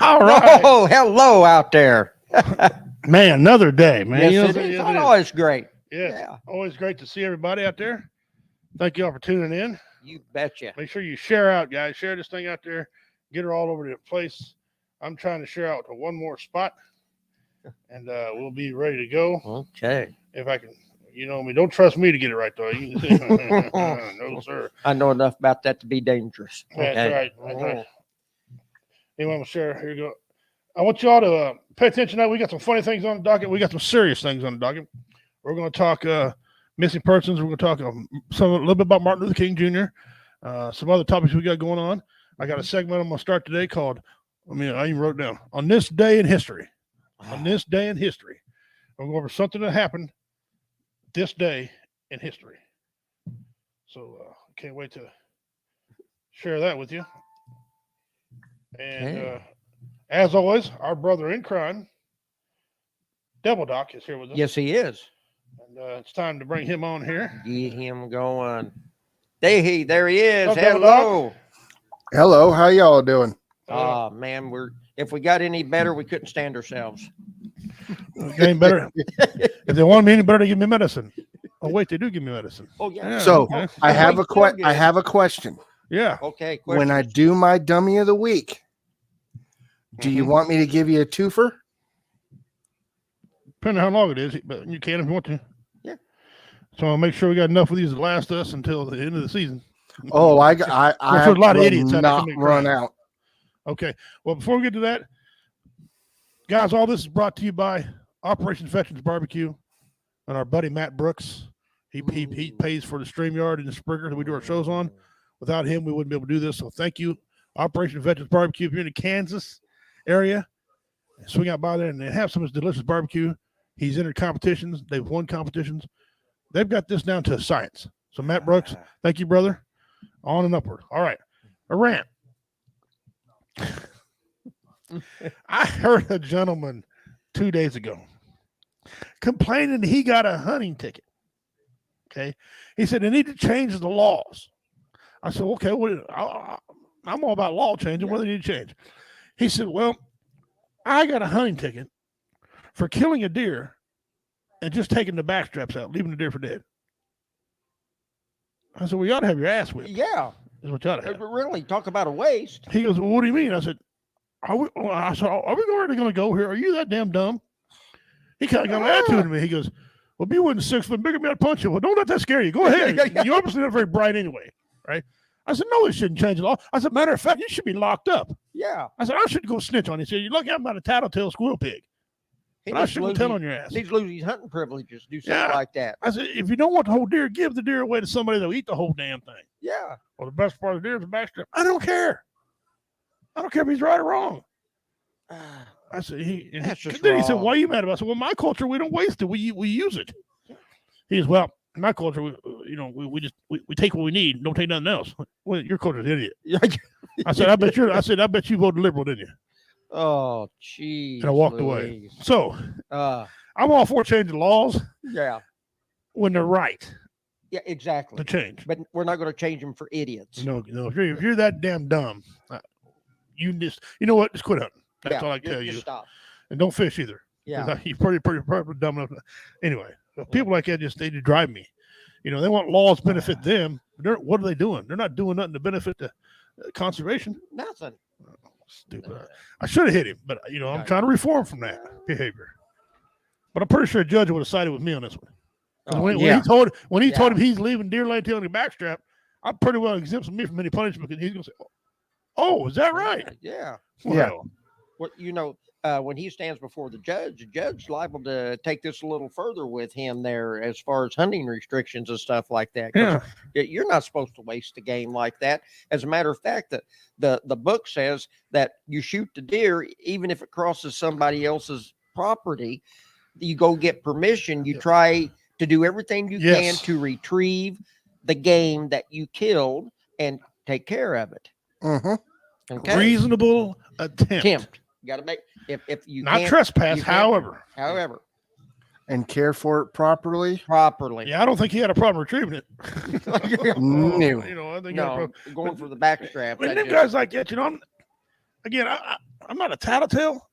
All right. Oh, hello out there. Man, another day, man. Yes, it is. Oh, it's great. Yes. Yeah. Always great to see everybody out there. Thank you all for tuning in. You betcha. Make sure you share out, guys. Share this thing out there. Get her all over the place. I'm trying to share out to one more spot, and we'll be ready to go. Okay. If I can, you know me. Don't trust me to get it right, though. No, sir. I know enough about that to be dangerous. That's Okay. right. That's right. Anyway, I'm going to share. Here you go. I want y'all to pay attention now. We got some funny things on the docket. We got some serious things on the docket. We're going to talk missing persons. We're going to talk a little bit about Martin Luther King Jr., some other topics we got going on. I got a segment I'm going to start today called, I even wrote it down, On This Day in History. On this day in history. I'm going to go over something that happened this day in history. So can't wait to share that with you. And as always, our brother in crime, Devil Doc, is here with us. Yes, he is. And it's time to bring him on here. Get him going. There he is. What's up, Devil Hello. Hello, how y'all doing? Oh, man, if we got any better, we couldn't stand ourselves. Getting better. If they want me any better, they give me medicine. Oh wait, they do give me medicine. Oh yeah. So okay. I have a question. Yeah. Okay. When I do my dummy of the week, do you want me to give you a twofer? Depending on how long it is, but you can if you want to. Yeah. So I'll make sure we got enough of these to last us until the end of the season. Oh, I there's a lot of idiots out there not committing run crimes. out. Okay. Well, before we get to that, guys, all this is brought to you by Operation Veterans Barbecue and our buddy Matt Brooks. He pays for the StreamYard and the Springer that we do our shows on. Without him, we wouldn't be able to do this. So thank you, Operation Veterans Barbecue. If you're in the Kansas area, swing out by there and they have some of his delicious barbecue. He's entered competitions. They've won competitions. They've got this down to a science. So Matt Brooks, thank you, brother. On and upward. All right. A rant. I heard a gentleman 2 days ago complaining he got a hunting ticket. Okay. He said they need to change the laws. I said, okay, I'm all about law changing. What do they need to change? He said, well, I got a hunting ticket for killing a deer and just taking the back straps out, leaving the deer for dead. I said, well, you ought to have your ass whipped. Yeah. Is what you ought to have. Really, talk about a waste. He goes, well, what do you mean? I said, are we already going to go here? Are you that damn dumb? He kind of got an attitude to me. He goes, well, if you wasn't 6 foot bigger, I'd punch you. Well, don't let that scare you. Go ahead. You're obviously not very bright anyway, right? I said, no, it shouldn't change the law. I said, matter of fact, you should be locked up. Yeah. I said, I should go snitch on you. He said, you're lucky I'm not a tattletale squirrel pig. I shouldn't tell on your ass. He's losing his hunting privileges. Do something like that. I said, if you don't want the whole deer, give the deer away to somebody that'll eat the whole damn thing. Yeah. Well, the best part of the deer is the backstrap. I don't care. I don't care if he's right or wrong. I said, then he said, why are you mad about it? I said, well, my culture, we don't waste it. We use it. He says, well, in my culture, we take what we need, don't take nothing else. Well, your culture's an idiot. I said, I bet you voted liberal, didn't you? Oh, jeez. And I walked away. So I'm all for changing laws. Yeah. When they're right. Yeah, exactly. To change. But we're not going to change them for idiots. No. If you're that damn dumb, you know what? Just quit hunting. That's all I can tell you. Stop. And don't fish either. Yeah. You're pretty dumb enough. Anyway, people like that they drive me. You know, they want laws to benefit them. What are they doing? They're not doing nothing to benefit the conservation. Nothing. Stupid. I should have hit him, but I'm trying to reform from that behavior. But I'm pretty sure a judge would have sided with me on this one. When he told him he's leaving deer laying tail on the backstrap, I'm pretty well exempt me from any punishment because he's going to say, "Oh, is that right?" Yeah. Well, when he stands before the judge liable to take this a little further with him there as far as hunting restrictions and stuff like that. Yeah. You're not supposed to waste a game like that. As a matter of fact, the book says that you shoot the deer, even if it crosses somebody else's property, you go get permission. You try to do everything you can to retrieve the game that you killed and take care of it. Mm-hmm. Okay. Reasonable attempt. You got to make if you not trespass. However, and care for it properly. Yeah, I don't think he had a problem retrieving it. No. I think going for the backstrap. When them guys like that, again, I'm not a tattletale,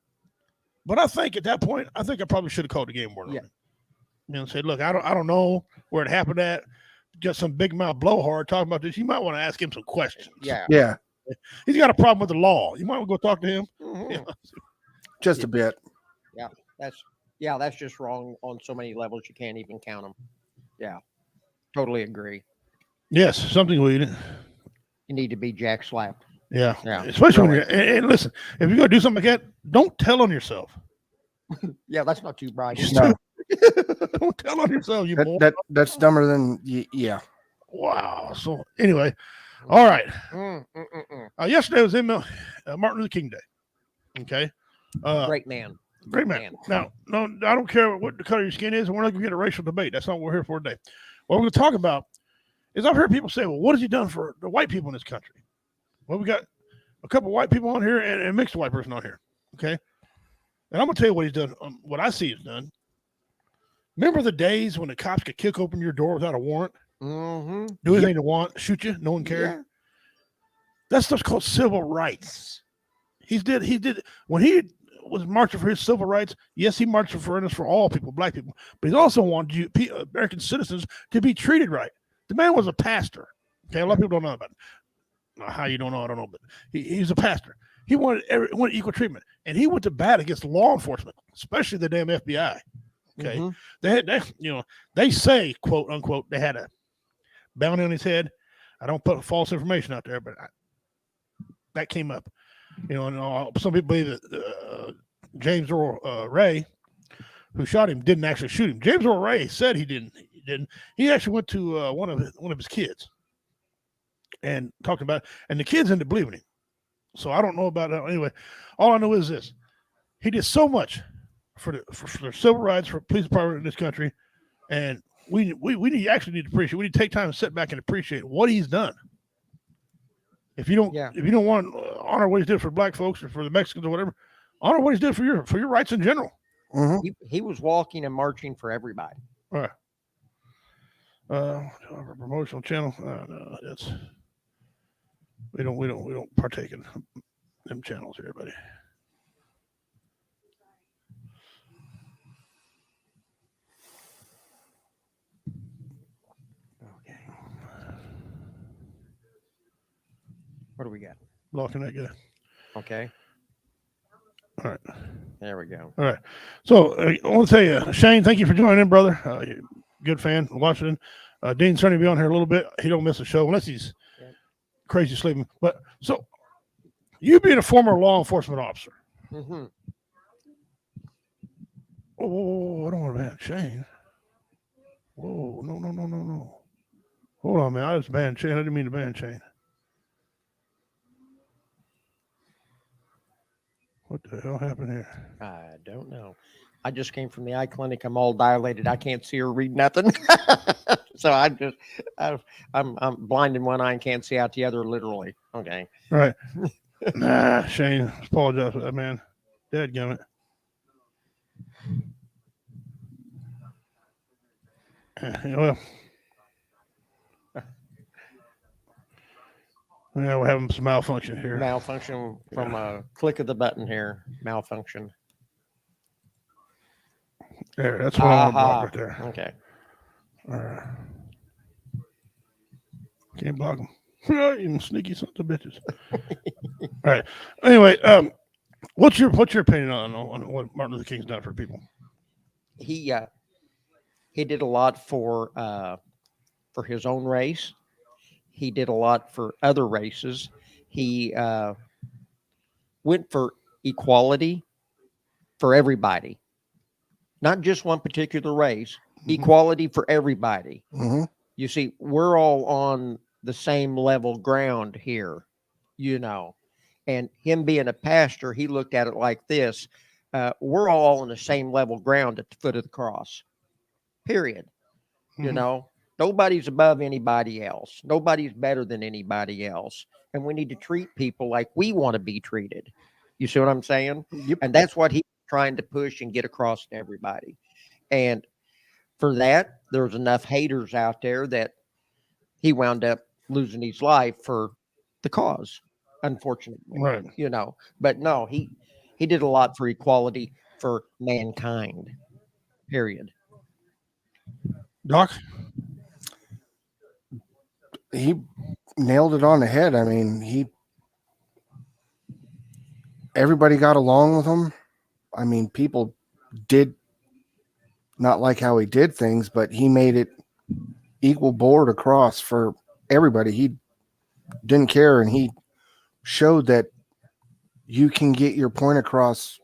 but I think at that point, I think I probably should have called the game warden. Yeah. Said, look, I don't know where it happened at. Just some big mouth blowhard talking about this. You might want to ask him some questions. Yeah. He's got a problem with the law. You might want to go talk to him. Mhm. Just a bit. That's just wrong on so many levels you can't even count them. Yeah, totally agree. Yes, something we You need to be jack slapped. Yeah. Yeah, Especially really. when you're, and listen, if you're going to do something like that, don't tell on yourself. Yeah, that's not too bright. No, Don't tell on yourself. You moron. that's dumber than yeah. Wow. So anyway, all right. Mm, mm, mm, mm. Yesterday was Martin Luther King Day. Okay. Great man. Great man. Now, no, I don't care what the color of your skin is. And we're not going to get a racial debate. That's not what we're here for today. What we're going to talk about is I've heard people say, well, what has he done for the white people in this country? Well, we got a couple of white people on here and a mixed white person on here. Okay. And I'm going to tell you what he's done, what I see he's done. Remember the days when the cops could kick open your door without a warrant? Mm-hmm. Do anything they want, shoot you, no one cared. Yeah. That stuff's called civil rights. He did when he was marching for his civil rights. Yes, he marched for us, for all people, black people, but he also wanted American citizens to be treated right. The man was a pastor. Okay, a lot of people don't know about it. How you don't know, I don't know, but he's a pastor. He wanted equal treatment, and he went to bat against law enforcement, especially the damn FBI. Okay, Mhm. they say, quote unquote, they had a bounty on his head. I don't put false information out there, but that came up. And some people believe that James Earl Ray, who shot him, didn't actually shoot him. James Earl Ray said he didn't. He actually went to one of his kids and talked about it, and the kids ended up believing him. So I don't know about that. Anyway, all I know is this: he did so much for the civil rights, for police department in this country, and we actually need to appreciate. We need to take time to sit back and appreciate what he's done. If you don't want to honor what he did for black folks or for the Mexicans or whatever, honor what he did for your rights in general. Mm-hmm. He was walking and marching for everybody. All right. Our promotional channel. No, that's we don't partake in them channels here, buddy. Okay. What do we got? Blocking that guy. Okay. All right. There we go. All right. So I want to tell you, Shane, thank you for joining in, brother. Good fan, watching. Dean's trying to be on here a little bit. He don't miss a show unless he's crazy sleeping. But so you being a former law enforcement officer. Mm-hmm. Oh, I don't want to ban Shane. Whoa, no. Hold on, man. I just banned Shane. I didn't mean to ban Shane. What the hell happened here? I don't know. I just came from the eye clinic. I'm all dilated. I can't see or read nothing. So I'm blind in one eye and can't see out the other, literally. Okay. All right. Nah, Shane, apologize for that, man. Dadgummit. Well, yeah, we're having some malfunction here. Malfunction from a click of the button here. Malfunction. There, that's what I want to block right there. Okay. All right. Can't block them. You sneaky sons of bitches. All right. Anyway, what's your opinion on what Martin Luther King's done for people? He did a lot for his own race. He did a lot for other races. He went for equality for everybody, not just one particular race. Mm-hmm. Equality for everybody. Mm-hmm. You see, we're all on the same level ground here, and him being a pastor, he looked at it like this. We're all on the same level ground at the foot of the cross, period. Mm-hmm. Nobody's above anybody else. Nobody's better than anybody else. And we need to treat people like we want to be treated. You see what I'm saying? Yep. And that's what he's trying to push and get across to everybody. And for that, there's enough haters out there that he wound up losing his life for the cause. unfortunately, Right. but no, he did a lot for equality for mankind, period. Doc. He nailed it on the head. I mean, everybody got along with him. I mean, people did not like how he did things, but he made it equal board across for everybody. He didn't care, and he showed that you can get your point across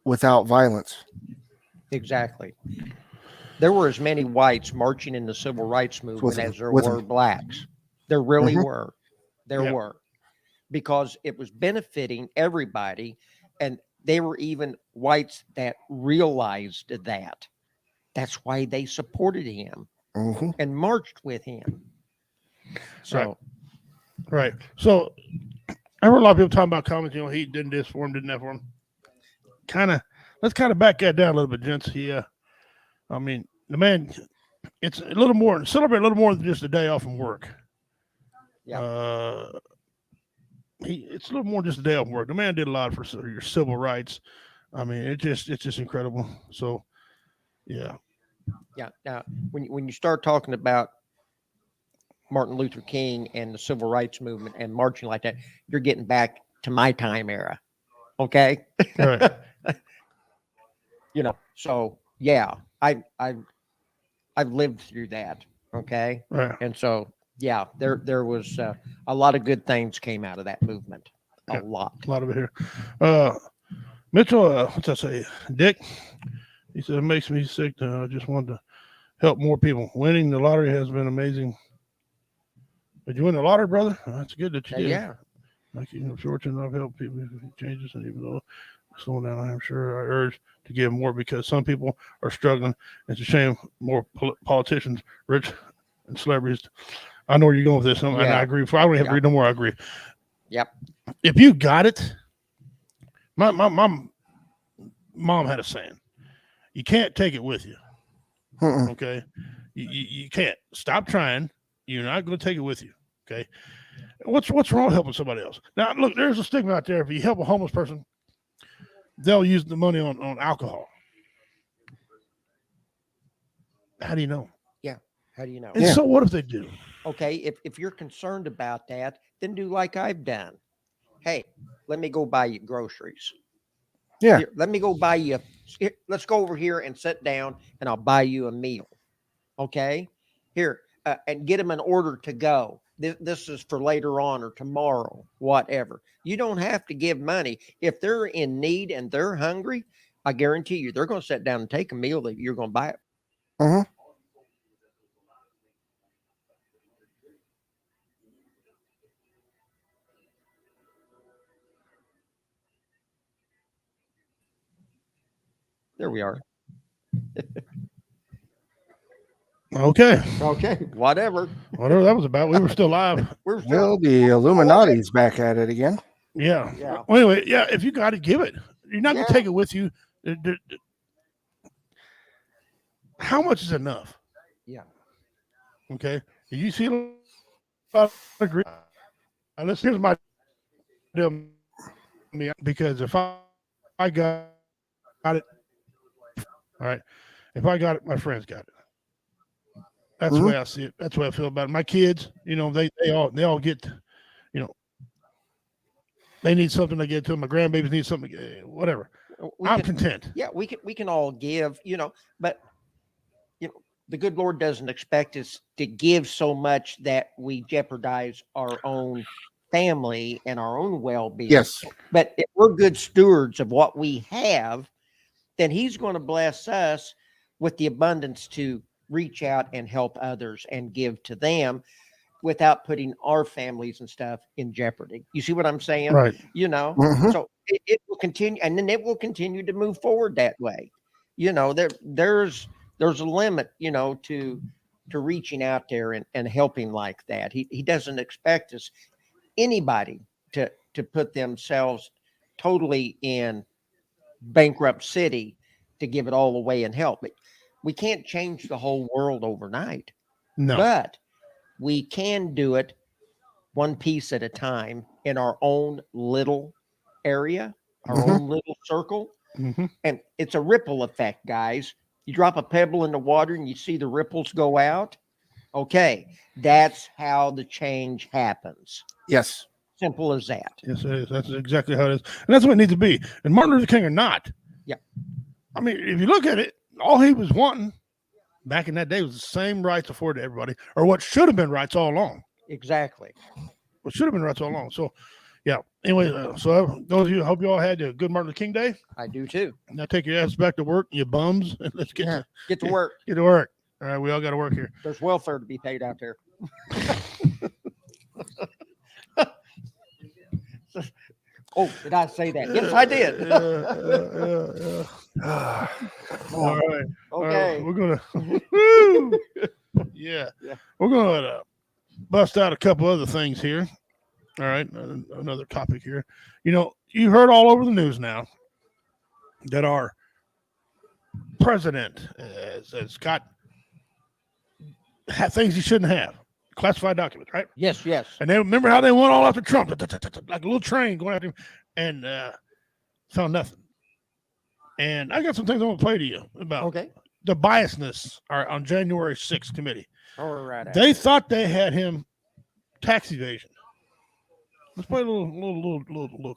without violence. Exactly. There were as many whites marching in the civil rights movement as there with were him. blacks. There really Mhm. were. There Yeah. were. Because it was benefiting everybody. And they were even whites that realized that. That's why they supported him Mhm. and marched with him. So, Right. So I heard a lot of people talking about comments. He didn't this for him, didn't that for him. Let's kind of back that down a little bit, gents. I mean, the man. It's a little more celebrate a little more than just a day off from work. Yeah. It's a little more than just a day off work. The man did a lot for your civil rights. I mean, it's just incredible. So, yeah. yeah. Now, when you start talking about Martin Luther King and the civil rights movement and marching like that, you're getting back to my time era. Okay. Right. So yeah, I've lived through that. Okay. Right. And so, yeah, there was a lot of good things came out of that movement. A Yeah. lot. A lot of it here. Mitchell, what's that say? Dick, he said, it makes me sick. I just wanted to help more people. Winning the lottery has been amazing. Did you win the lottery, brother? That's good that you did. Yeah. Like, fortunate I've helped people with changes, and even though slowing down, I am sure I urge to give more because some people are struggling. It's a shame more politicians, rich and celebrities. I know where you're going with this, and I Yeah. agree. I don't have to read no more. I agree. Yep. If you got it, my mom had a saying: you can't take it with you. Mm-mm. Okay, you can't. Stop trying. You're not going to take it with you. Okay. What's wrong with helping somebody else? Now, look, there's a stigma out there. If you help a homeless person, they'll use the money on alcohol. How do you know? Yeah. How do you know? And so what if they do? Okay. If you're concerned about that, then do like I've done. Hey, let me go buy you groceries. Yeah. Here, let me go buy you. Let's go over here and sit down, and I'll buy you a meal. Okay. Here, and get them an order to go. This is for later on or tomorrow, whatever. You don't have to give money. If they're in need and they're hungry, I guarantee you they're going to sit down and take a meal that you're going to buy it. Mhm. There we are. Okay. Okay. Whatever. Whatever that was about. We were still live. We're still. Well, the Illuminati's back at it again. Yeah. Yeah. Well, anyway, yeah, if you got it, give it. You're not going to Yeah. take it with you. How much is enough? Yeah. Okay. You see a lot of grief. Here's my deal. Because if I got it, all right. If I got it, my friends got it. That's the way I see it. That's the way I feel about it. My kids, they all get, they need something to get to them. My grandbabies need something, whatever. I'm content. Yeah, we can all give, but the good Lord doesn't expect us to give so much that we jeopardize our own family and our own well-being. Yes. But if we're good stewards of what we have, then He's going to bless us with the abundance to reach out and help others and give to them without putting our families and stuff in jeopardy. You see what I'm saying? Right. Mhm. So it will continue, and then it will continue to move forward that way. There's a limit, to reaching out there and helping like that. He doesn't expect anybody to put themselves totally in bankrupt city to give it all away and help. But we can't change the whole world overnight. No. But we can do it one piece at a time in our own little area, our Mhm. own little circle. Mm-hmm. And it's a ripple effect, guys. You drop a pebble in the water and you see the ripples go out. Okay, that's how the change happens. Yes. Simple as that. Yes, it is. That's exactly how it is. And that's what it needs to be. And Martin Luther King or not. Yeah. I mean, if you look at it, all he was wanting back in that day was the same rights afforded to everybody, or what should have been rights all along. Exactly. What should have been rights all along. So, yeah. Anyway, so those of you, I hope you all had a good Martin Luther King Day. I do too. Now take your ass back to work, you bums, and let's get Get to work. Get to work. All right, we all got to work here. There's welfare to be paid out there. Oh, did I say that? Yes, I did. All right. Okay. We're gonna. Woo! Yeah. We're gonna bust out a couple other things here. All right, another topic here. You know, you heard all over the news now that our president has got things he shouldn't have, classified documents, right? Yes, yes. And they remember how they went all after Trump, like a little train going after him, and found nothing. And I got some things I want to play to you about the biasness on January 6th committee. All right. They thought they had him tax evasion. Let's play a little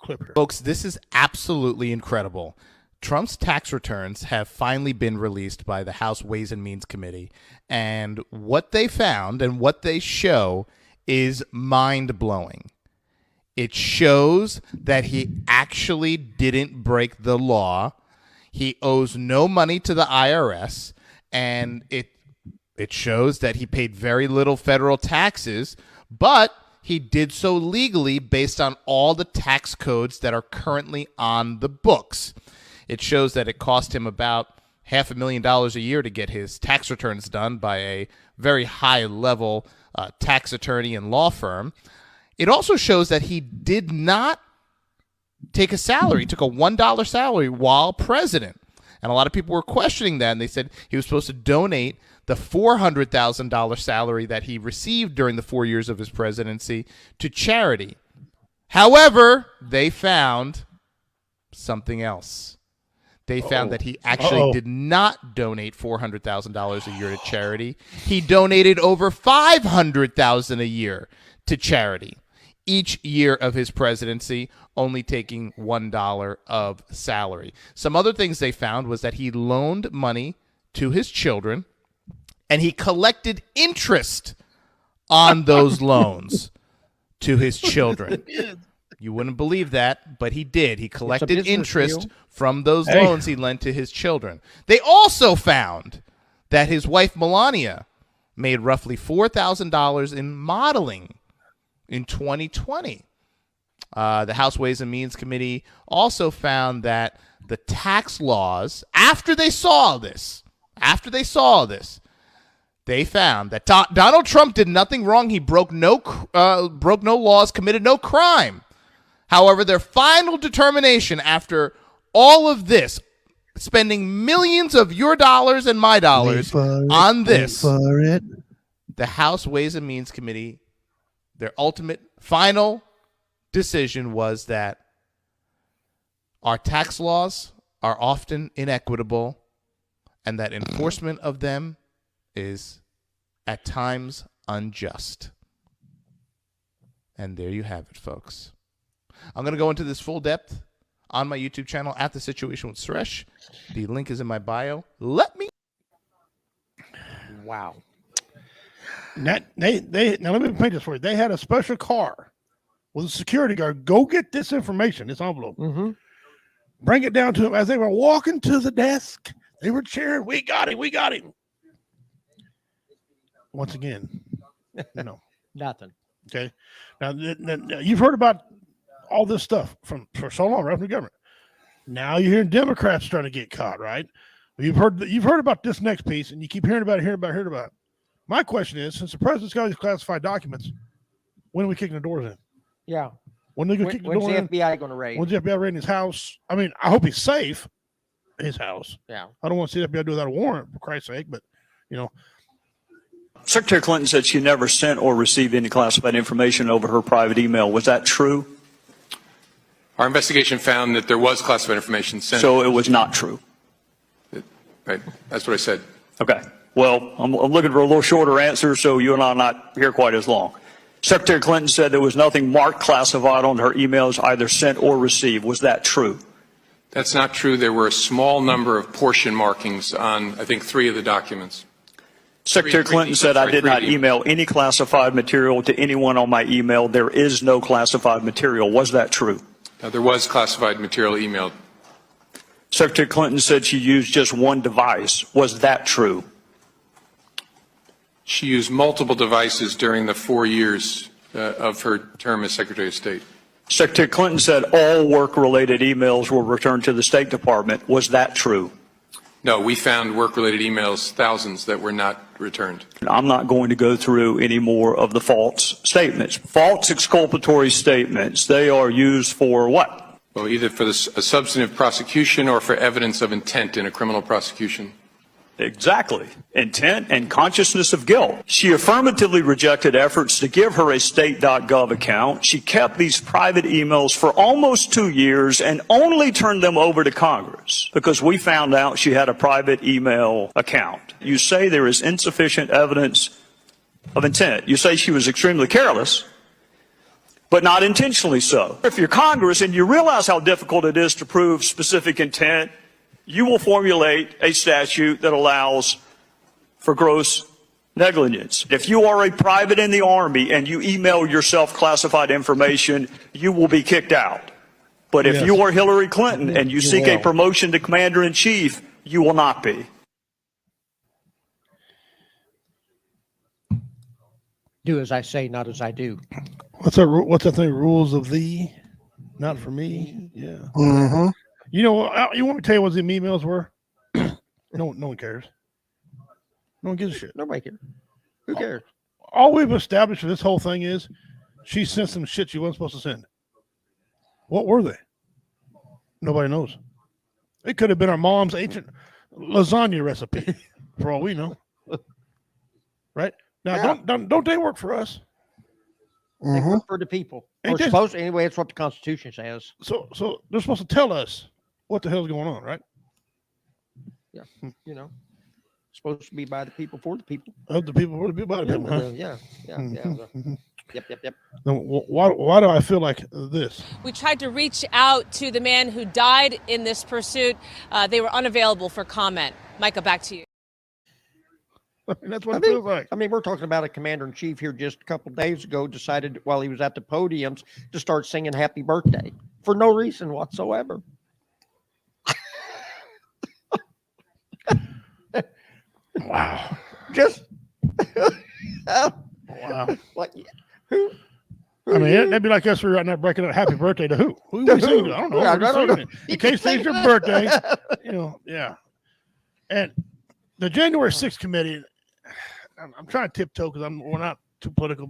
clip here. Folks, this is absolutely incredible. Trump's tax returns have finally been released by the House Ways and Means Committee, and what they found and what they show is mind-blowing. It shows that he actually didn't break the law. He owes no money to the IRS, and it shows that he paid very little federal taxes, but he did so legally based on all the tax codes that are currently on the books. It shows that it cost him about $500,000 a year to get his tax returns done by a very high-level tax attorney and law firm. It also shows that he did not take a salary, took a $1 salary while president. And a lot of people were questioning that, and they said he was supposed to donate the $400,000 salary that he received during the 4 years of his presidency to charity. However, they found something else. They found that he actually did not donate $400,000 a year to charity. He donated over $500,000 a year to charity each year of his presidency, only taking $1 of salary. Some other things they found was that he loaned money to his children, and he collected interest on those loans to his children. You wouldn't believe that, but he did. He collected interest from those loans he lent to his children. They also found that his wife, Melania, made roughly $4,000 in modeling in 2020. The House Ways and Means Committee also found that the tax laws, after they saw this, they found that Donald Trump did nothing wrong. He broke no laws, committed no crime. However, their final determination after all of this, spending millions of your dollars and my dollars on this, the House Ways and Means Committee, their ultimate final decision was that our tax laws are often inequitable and that enforcement of them is at times unjust. And there you have it, folks. I'm going to go into this full depth on my YouTube channel at The Situation with Suresh. The link is in my bio. Wow. Now let me paint this for you. They had a special car with a security guard. Go get this information, this envelope. Mm-hmm. Bring it down to him as they were walking to the desk. They were cheering. We got him. We got him. Once again, Nothing. Okay. Now you've heard about all this stuff for so long, right, from the government. Now you're hearing Democrats trying to get caught, right? You've heard about this next piece, and you keep hearing about it. My question is, since the president's got these classified documents, when are we kicking the doors in? Yeah. When are they going to kick the door in? When's the FBI going to raid? When's the FBI raiding his house? I mean, I hope he's safe. His house. Yeah. I don't want to see the FBI do without a warrant, for Christ's sake, but Secretary Clinton said she never sent or received any classified information over her private email. Was that true? Our investigation found that there was classified information sent. So it was not true. Right. That's what I said. Okay. Well, I'm looking for a little shorter answer so you and I are not here quite as long. Secretary Clinton said there was nothing marked classified on her emails either sent or received. Was that true? That's not true. There were a small number of portion markings on, I think, 3 of the documents. Secretary Clinton said I did not email any classified material to anyone on my email. There is no classified material. Was that true? There was classified material emailed. Secretary Clinton said she used just one device. Was that true? She used multiple devices during the 4 years of her term as Secretary of State. Secretary Clinton said all work-related emails were returned to the State Department. Was that true? No, we found work-related emails, thousands, that were not returned. I'm not going to go through any more of the false statements. False exculpatory statements, they are used for what? Well, either for a substantive prosecution or for evidence of intent in a criminal prosecution. Exactly. Intent and consciousness of guilt. She affirmatively rejected efforts to give her a state.gov account. She kept these private emails for almost 2 years and only turned them over to Congress because we found out she had a private email account. You say there is insufficient evidence of intent. You say she was extremely careless, but not intentionally so. If you're Congress and you realize how difficult it is to prove specific intent, you will formulate a statute that allows for gross negligence. If you are a private in the Army and you email yourself classified information, you will be kicked out. But if you are Hillary Clinton and you seek a promotion to Commander-in-Chief, you will not be. Do as I say, not as I do. What's that thing? Rules of thee, not for me. Yeah. Mm-hmm. You know, you want me to tell you what the emails were? No one cares. No one gives a shit. Nobody cares. Who cares? All we've established for this whole thing is she sent some shit she wasn't supposed to send. What were they? Nobody knows. It could have been our mom's ancient lasagna recipe, for all we know. Right? Now, don't they work for us? They work for the people. Or supposed to, anyway, it's what the Constitution says. So they're supposed to tell us what the hell's going on, right? Yeah. You know, supposed to be by the people, for the people. Of the people, for the people, by the people. Huh? Yeah. Yep. Now, why do I feel like this? We tried to reach out to the man who died in this pursuit. They were unavailable for comment. Micah, back to you. I mean, that's what it feels like. I mean, we're talking about a commander-in-chief here just a couple days ago decided while he was at the podiums to start singing happy birthday for no reason whatsoever. Wow. Just wow. Like who I mean, that'd be like us right now breaking up happy birthday to who? Who are we singing to? I don't know. I don't know. In case it's your birthday, yeah. And the January 6th committee, I'm trying to tiptoe because we're not too political,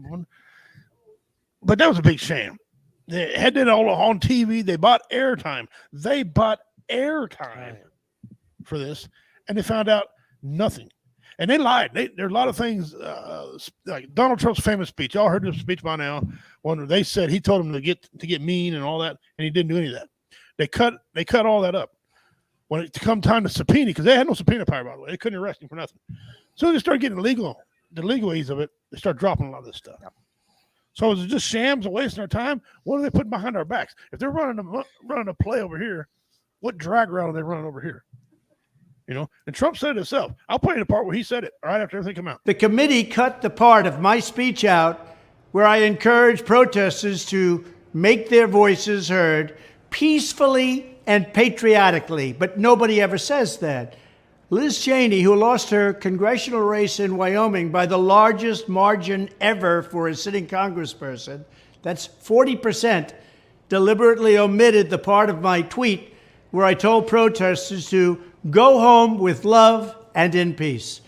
but that was a big shame. They had it all on TV. They bought airtime. For this, and they found out nothing. And they lied. There are a lot of things, like Donald Trump's famous speech. Y'all heard this speech by now. When they said he told them to get mean and all that, and he didn't do any of that. They cut all that up. When it come time to subpoena, because they had no subpoena power, by the way, they couldn't arrest him for nothing. So they started getting the legalese of it. They start dropping a lot of this stuff. So is it just shams and wasting our time? What are they putting behind our backs? If they're running a play over here, what drag route are they running over here? And Trump said it himself. I'll play the part where he said it right after everything came out. The committee cut the part of my speech out where I encouraged protesters to make their voices heard peacefully and patriotically, but nobody ever says that. Liz Cheney, who lost her congressional race in Wyoming by the largest margin ever for a sitting congressperson, that's 40%, deliberately omitted the part of my tweet where I told protesters to go home with love and in peace.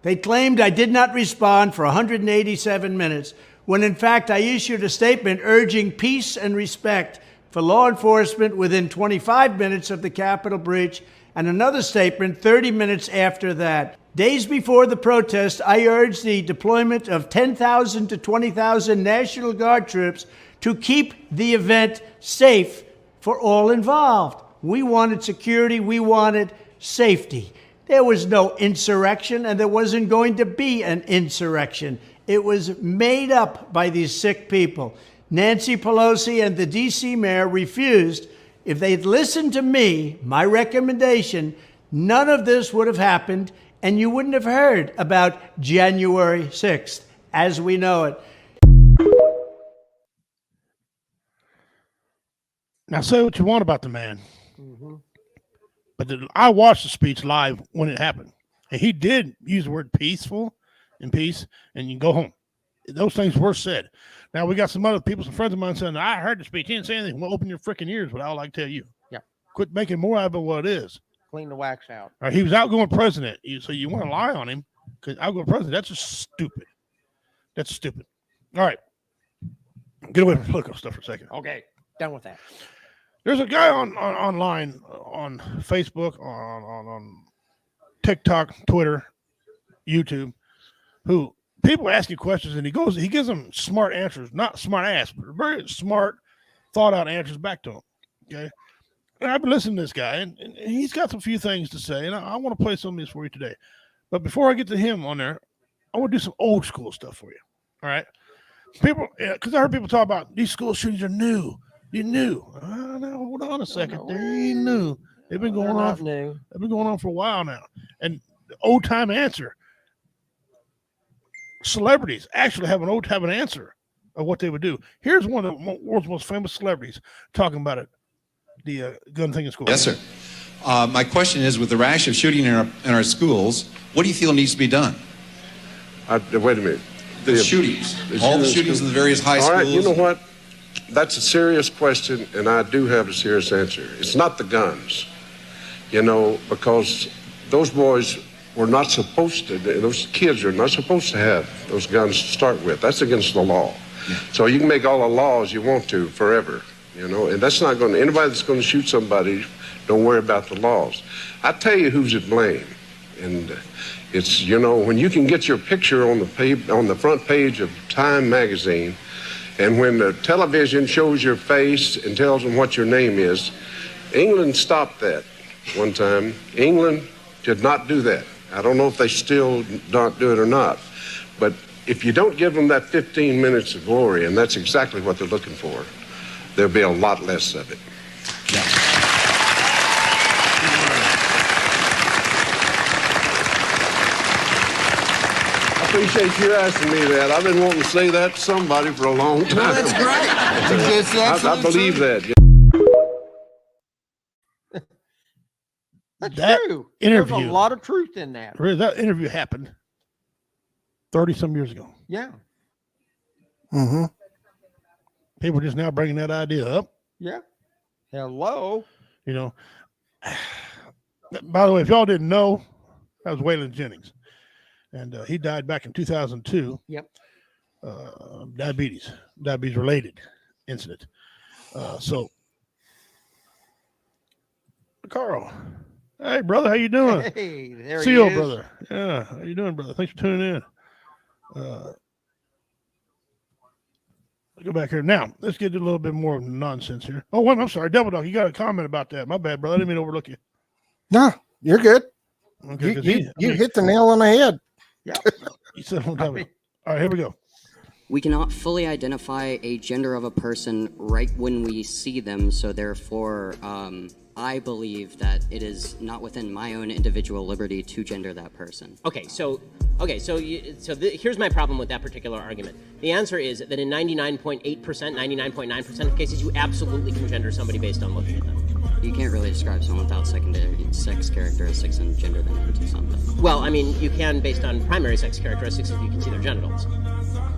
They claimed I did not respond for 187 minutes, when in fact I issued a statement urging peace and respect for law enforcement within 25 minutes of the Capitol breach, and another statement 30 minutes after that. Days before the protest, I urged the deployment of 10,000 to 20,000 National Guard troops to keep the event safe for all involved. We wanted security. We wanted safety. There was no insurrection, and there wasn't going to be an insurrection. It was made up by these sick people. Nancy Pelosi and the D.C. mayor refused. If they'd listened to me, my recommendation, none of this would have happened, and you wouldn't have heard about January 6th as we know it. Now, say what you want about the man, but I watched the speech live when it happened, and he did use the word peaceful and peace, and you go home. Those things were said. Now, we got some other people, some friends of mine saying, I heard the speech. He didn't say anything. Well, open your freaking ears, but I'll tell you. Yeah. Quit making more out of it what it is. Clean the wax out. All right, he was outgoing president. So you want to lie on him because outgoing president, that's just stupid. That's stupid. All right. Get away from political stuff for a second. Okay. Done with that. There's a guy online on Facebook, on TikTok, Twitter, YouTube, who people ask you questions and he gives them smart answers, not smart ass, but very smart, thought out answers back to them. Okay. And I've been listening to this guy and he's got some few things to say, and I want to play some of these for you today. But before I get to him on there, I want to do some old school stuff for you. All right. People, because I heard people talk about these school shootings are new. You knew. Now, hold on a second. They ain't new. They've been going on. They've been going on for a while now. And the old time answer. Celebrities actually have an answer of what they would do. Here's one of the world's most famous celebrities talking about it. The gun thing in school. Yes, sir. My question is, with the rash of shooting in our schools, what do you feel needs to be done? Wait a minute. The shootings. All the shootings in the various high schools. All right, you know what? That's a serious question, and I do have a serious answer. It's not the guns, because those boys were not supposed to, those kids are not supposed to have those guns to start with. That's against the law. Yeah. So you can make all the laws you want to forever, and that's not going to, anybody that's going to shoot somebody, don't worry about the laws. I tell you who's at blame, and it's, when you can get your picture on the front page of Time magazine, and when the television shows your face and tells them what your name is, England stopped that one time. England did not do that. I don't know if they still don't do it or not. But if you don't give them that 15 minutes of glory, and that's exactly what they're looking for, there'll be a lot less of it. Yeah. I appreciate you asking me that. I've been wanting to say that to somebody for a long time. No, that's great. I believe that. That's that true. Interview, there's a lot of truth in that. That interview happened 30-some years ago. Yeah. Mm-hmm. People are just now bringing that idea up. Yeah. Hello. By the way, if y'all didn't know, that was Waylon Jennings. And he died back in 2002. Yep. Diabetes related incident. So, Carl, hey brother, how you doing? Hey, there See he you, is. brother. Yeah, how you doing, brother? Thanks for tuning in. Go back here now. Let's get a little bit more nonsense here. Oh, wait, I'm sorry, Devil Dog. You got a comment about that? My bad, brother. I didn't mean to overlook you. No, you're good. Okay, you hit the nail on the head. Yeah. You said on top of it. All right, here we go. We cannot fully identify a gender of a person right when we see them, so therefore, I believe that it is not within my own individual liberty to gender that person. Here's my problem with that particular argument. The answer is that in 99.8%, 99.9% of cases, you absolutely can gender somebody based on looking at them. You can't really describe someone without secondary sex characteristics and gender them into something. Well, I mean, you can based on primary sex characteristics if you can see their genitals.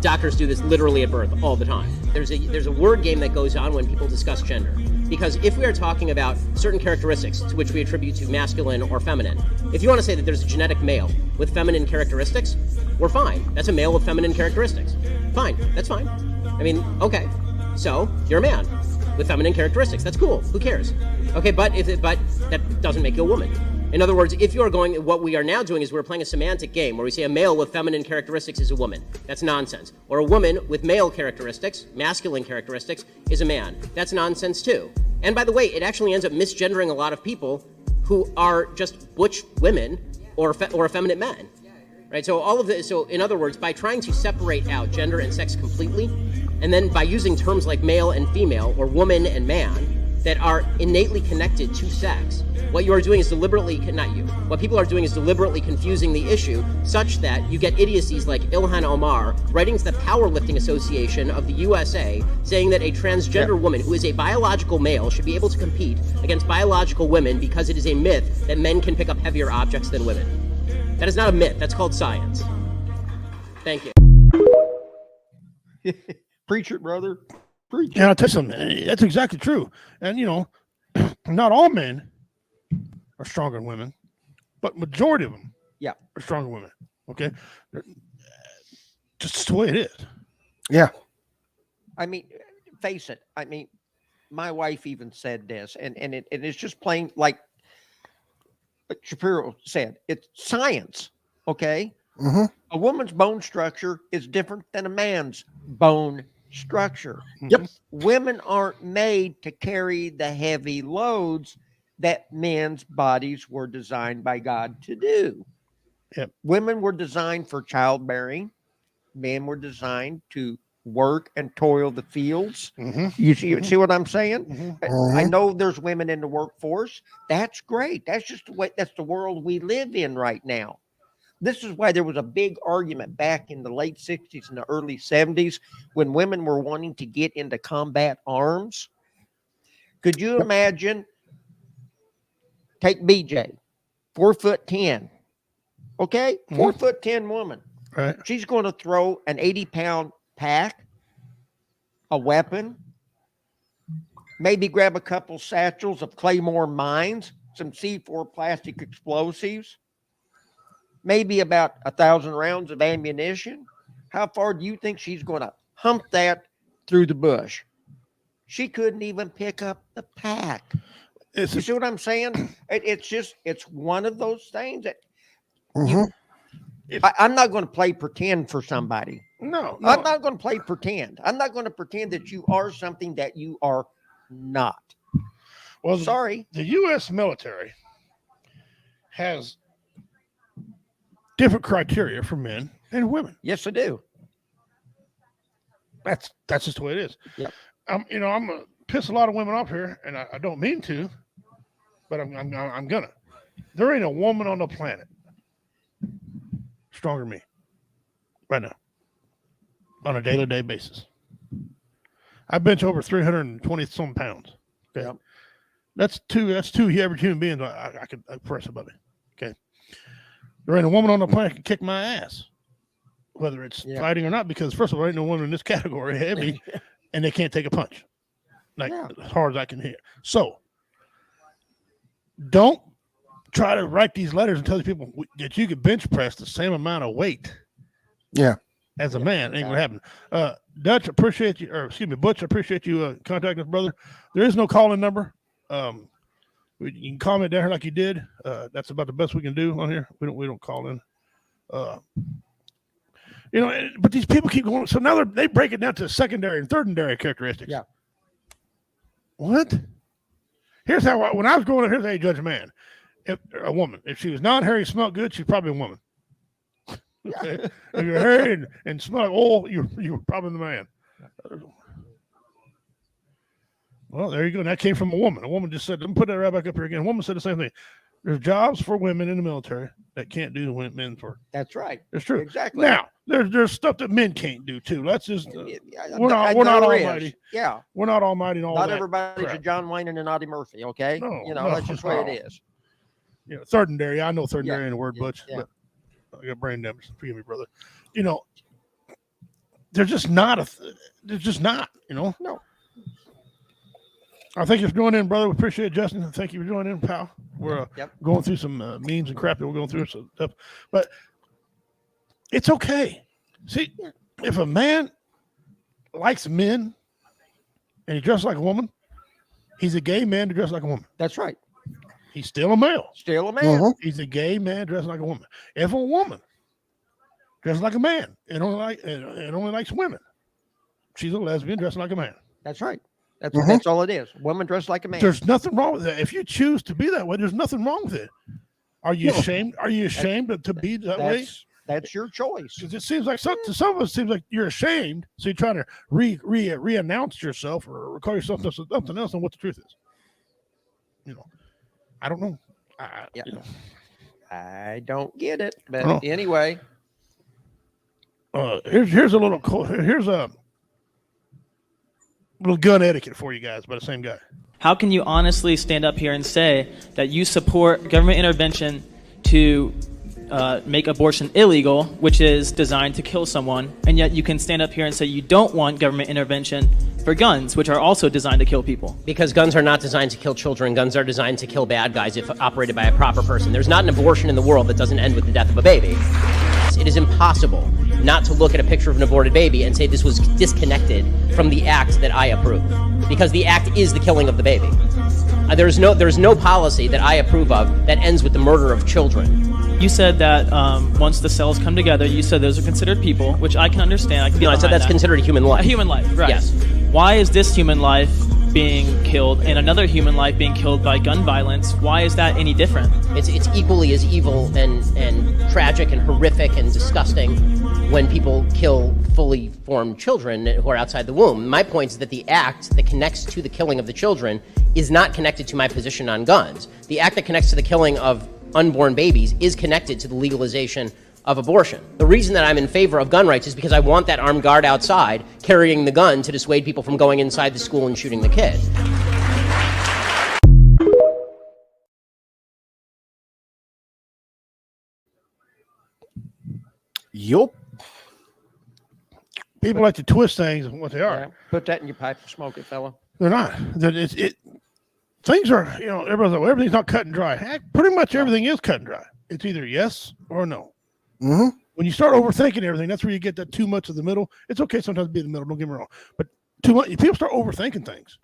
Doctors do this literally at birth all the time. There's a word game that goes on when people discuss gender. Because if we are talking about certain characteristics to which we attribute to masculine or feminine, if you want to say that there's a genetic male with feminine characteristics, we're fine. That's a male with feminine characteristics. Fine. That's fine. I mean, okay. So, you're a man with feminine characteristics. That's cool. Who cares? Okay, but that doesn't make you a woman. In other words, if you're going, what we are now doing is we're playing a semantic game where we say a male with feminine characteristics is a woman. That's nonsense. Or a woman with male characteristics, masculine characteristics, is a man. That's nonsense too. And by the way, it actually ends up misgendering a lot of people who are just butch women or effeminate men. Right? So all of this, so in other words, by trying to separate out gender and sex completely, and then by using terms like male and female or woman and man that are innately connected to sex, what you are doing is deliberately, not you, what people are doing is deliberately confusing the issue such that you get idiocies like Ilhan Omar writing to the Powerlifting Association of the USA saying that a transgender woman who is a biological male should be able to compete against biological women because it is a myth that men can pick up heavier objects than women. That is not a myth. That's called science. Thank you. Preach it, brother. Preach it. And I'll tell you something. That's exactly true. And, you know, not all men are stronger than women, but majority of them are stronger than women. Okay? Just the way it is. Yeah. I mean, face it. I mean, my wife even said this, and it's just plain like Shapiro said, it's science, okay? Mm-hmm. A woman's bone structure is different than a man's bone structure. Yep. Women aren't made to carry the heavy loads that men's bodies were designed by God to do. Yep. Women were designed for childbearing. Men were designed to work and toil the fields. Mm-hmm. You see what I'm saying? Mm-hmm. I know there's women in the workforce. That's great. That's just the way, that's the world we live in right now. This is why there was a big argument back in the late 60s and the early 70s when women were wanting to get into combat arms. Could you imagine? Take BJ, 4'10". Okay, 4'10" woman. Right. She's going to throw an 80-pound pack, a weapon, maybe grab a couple satchels of Claymore mines, some C4 plastic explosives, maybe about 1,000 rounds of ammunition. How far do you think she's going to hump that through the bush? She couldn't even pick up the pack. You see what I'm saying? It's one of those things that I'm not going to play pretend for somebody. No. I'm not going to play pretend. I'm not going to pretend that you are something that you are not. Well, sorry. The U.S. military has different criteria for men and women. Yes, I do. That's just the way it is. Yep. I'm gonna piss a lot of women off here, and I don't mean to, but I'm gonna. There ain't a woman on the planet stronger than me right now on a day-to-day basis. I bench over 320 some pounds. Okay, yep. That's two average human beings I could press above me. Okay, there ain't a woman on the planet can kick my ass, whether it's fighting or not. Because first of all, there ain't no woman in this category heavy, and they can't take a punch like as hard as I can hear. So don't try to write these letters and tell these people that you could bench press the same amount of weight. Yeah. As a man, ain't gonna happen. Dutch, appreciate you, or excuse me, Butch, appreciate you contacting us, brother. There is no calling number. You can comment down here like you did. That's about the best we can do on here. We don't call in. But these people keep going. So now they break it down to secondary and thirdary characteristics. Yeah. What? Here's how when I was growing up, here's how you judge a man. If a woman, if she was non-hairy, smelled good, she's probably a woman. Okay. If you're hairy and smell like oil, you're probably the man. Well, there you go. And that came from a woman. A woman just said, let me put that right back up here again. A woman said the same thing. There's jobs for women in the military that can't do the men's work. That's right. It's true. Exactly. Now, there's stuff that men can't do too. Let's just we're not There almighty. is. Yeah. We're not almighty and all Not that. everybody's crap. a John Wayne and an Audie Murphy, okay? No, that's just the way it is. Third and dairy. I know third and dairy in the word, Butch, yeah. but I got brain damage. Forgive me, brother. They're just not they're just not, No. I thank you for joining in, brother. We appreciate it, Justin. Thank you for joining in, pal. We're going through some memes and crap that we're going through some stuff, but it's okay. See, if a man likes men and he dresses like a woman, he's a gay man to dress like a woman. That's right. He's still a male. Still a man. He's a gay man dressed like a woman. If a woman dresses like a man and only likes women, she's a lesbian dressing like a man. That's right. That's all it is. Woman dressed like a man. There's nothing wrong with that. If you choose to be that way, there's nothing wrong with it. Are you ashamed? Are you ashamed to be that way? That's your choice. Because it seems like to some of us, it seems like you're ashamed, so you're trying to re-announce yourself or call yourself something else than what the truth is. I don't know. I don't get it, but anyway. Here's a little gun etiquette for you guys by the same guy. How can you honestly stand up here and say that you support government intervention to make abortion illegal, which is designed to kill someone, and yet you can stand up here and say you don't want government intervention for guns, which are also designed to kill people? Because guns are not designed to kill children. Guns are designed to kill bad guys if operated by a proper person. There's not an abortion in the world that doesn't end with the death of a baby. It is impossible not to look at a picture of an aborted baby and say this was disconnected from the act that I approve, because the act is the killing of the baby. There's no policy that I approve of that ends with the murder of children. You said that once the cells come together, you said those are considered people, which I can understand. I can get I said that's considered a human life. A human life, right? Yes. Why is this human life being killed and another human life being killed by gun violence? Why is that any different? It's equally as evil and tragic and horrific and disgusting when people kill fully formed children who are outside the womb. My point is that the act that connects to the killing of the children is not connected to my position on guns. The act that connects to the killing of unborn babies is connected to the legalization of abortion. The reason that I'm in favor of gun rights is because I want that armed guard outside carrying the gun to dissuade people from going inside the school and shooting the kid. Yup. People like to twist things and what they are. Yeah, put that in your pipe and smoke it, fella. They're not. Things are, everybody's like, well, everything's not cut and dry. Heck, pretty much everything is cut and dry. It's either yes or no. Mm-hmm. When you start overthinking everything, that's where you get that too much of the middle. It's okay sometimes to be in the middle, don't get me wrong. But too much, people start overthinking things.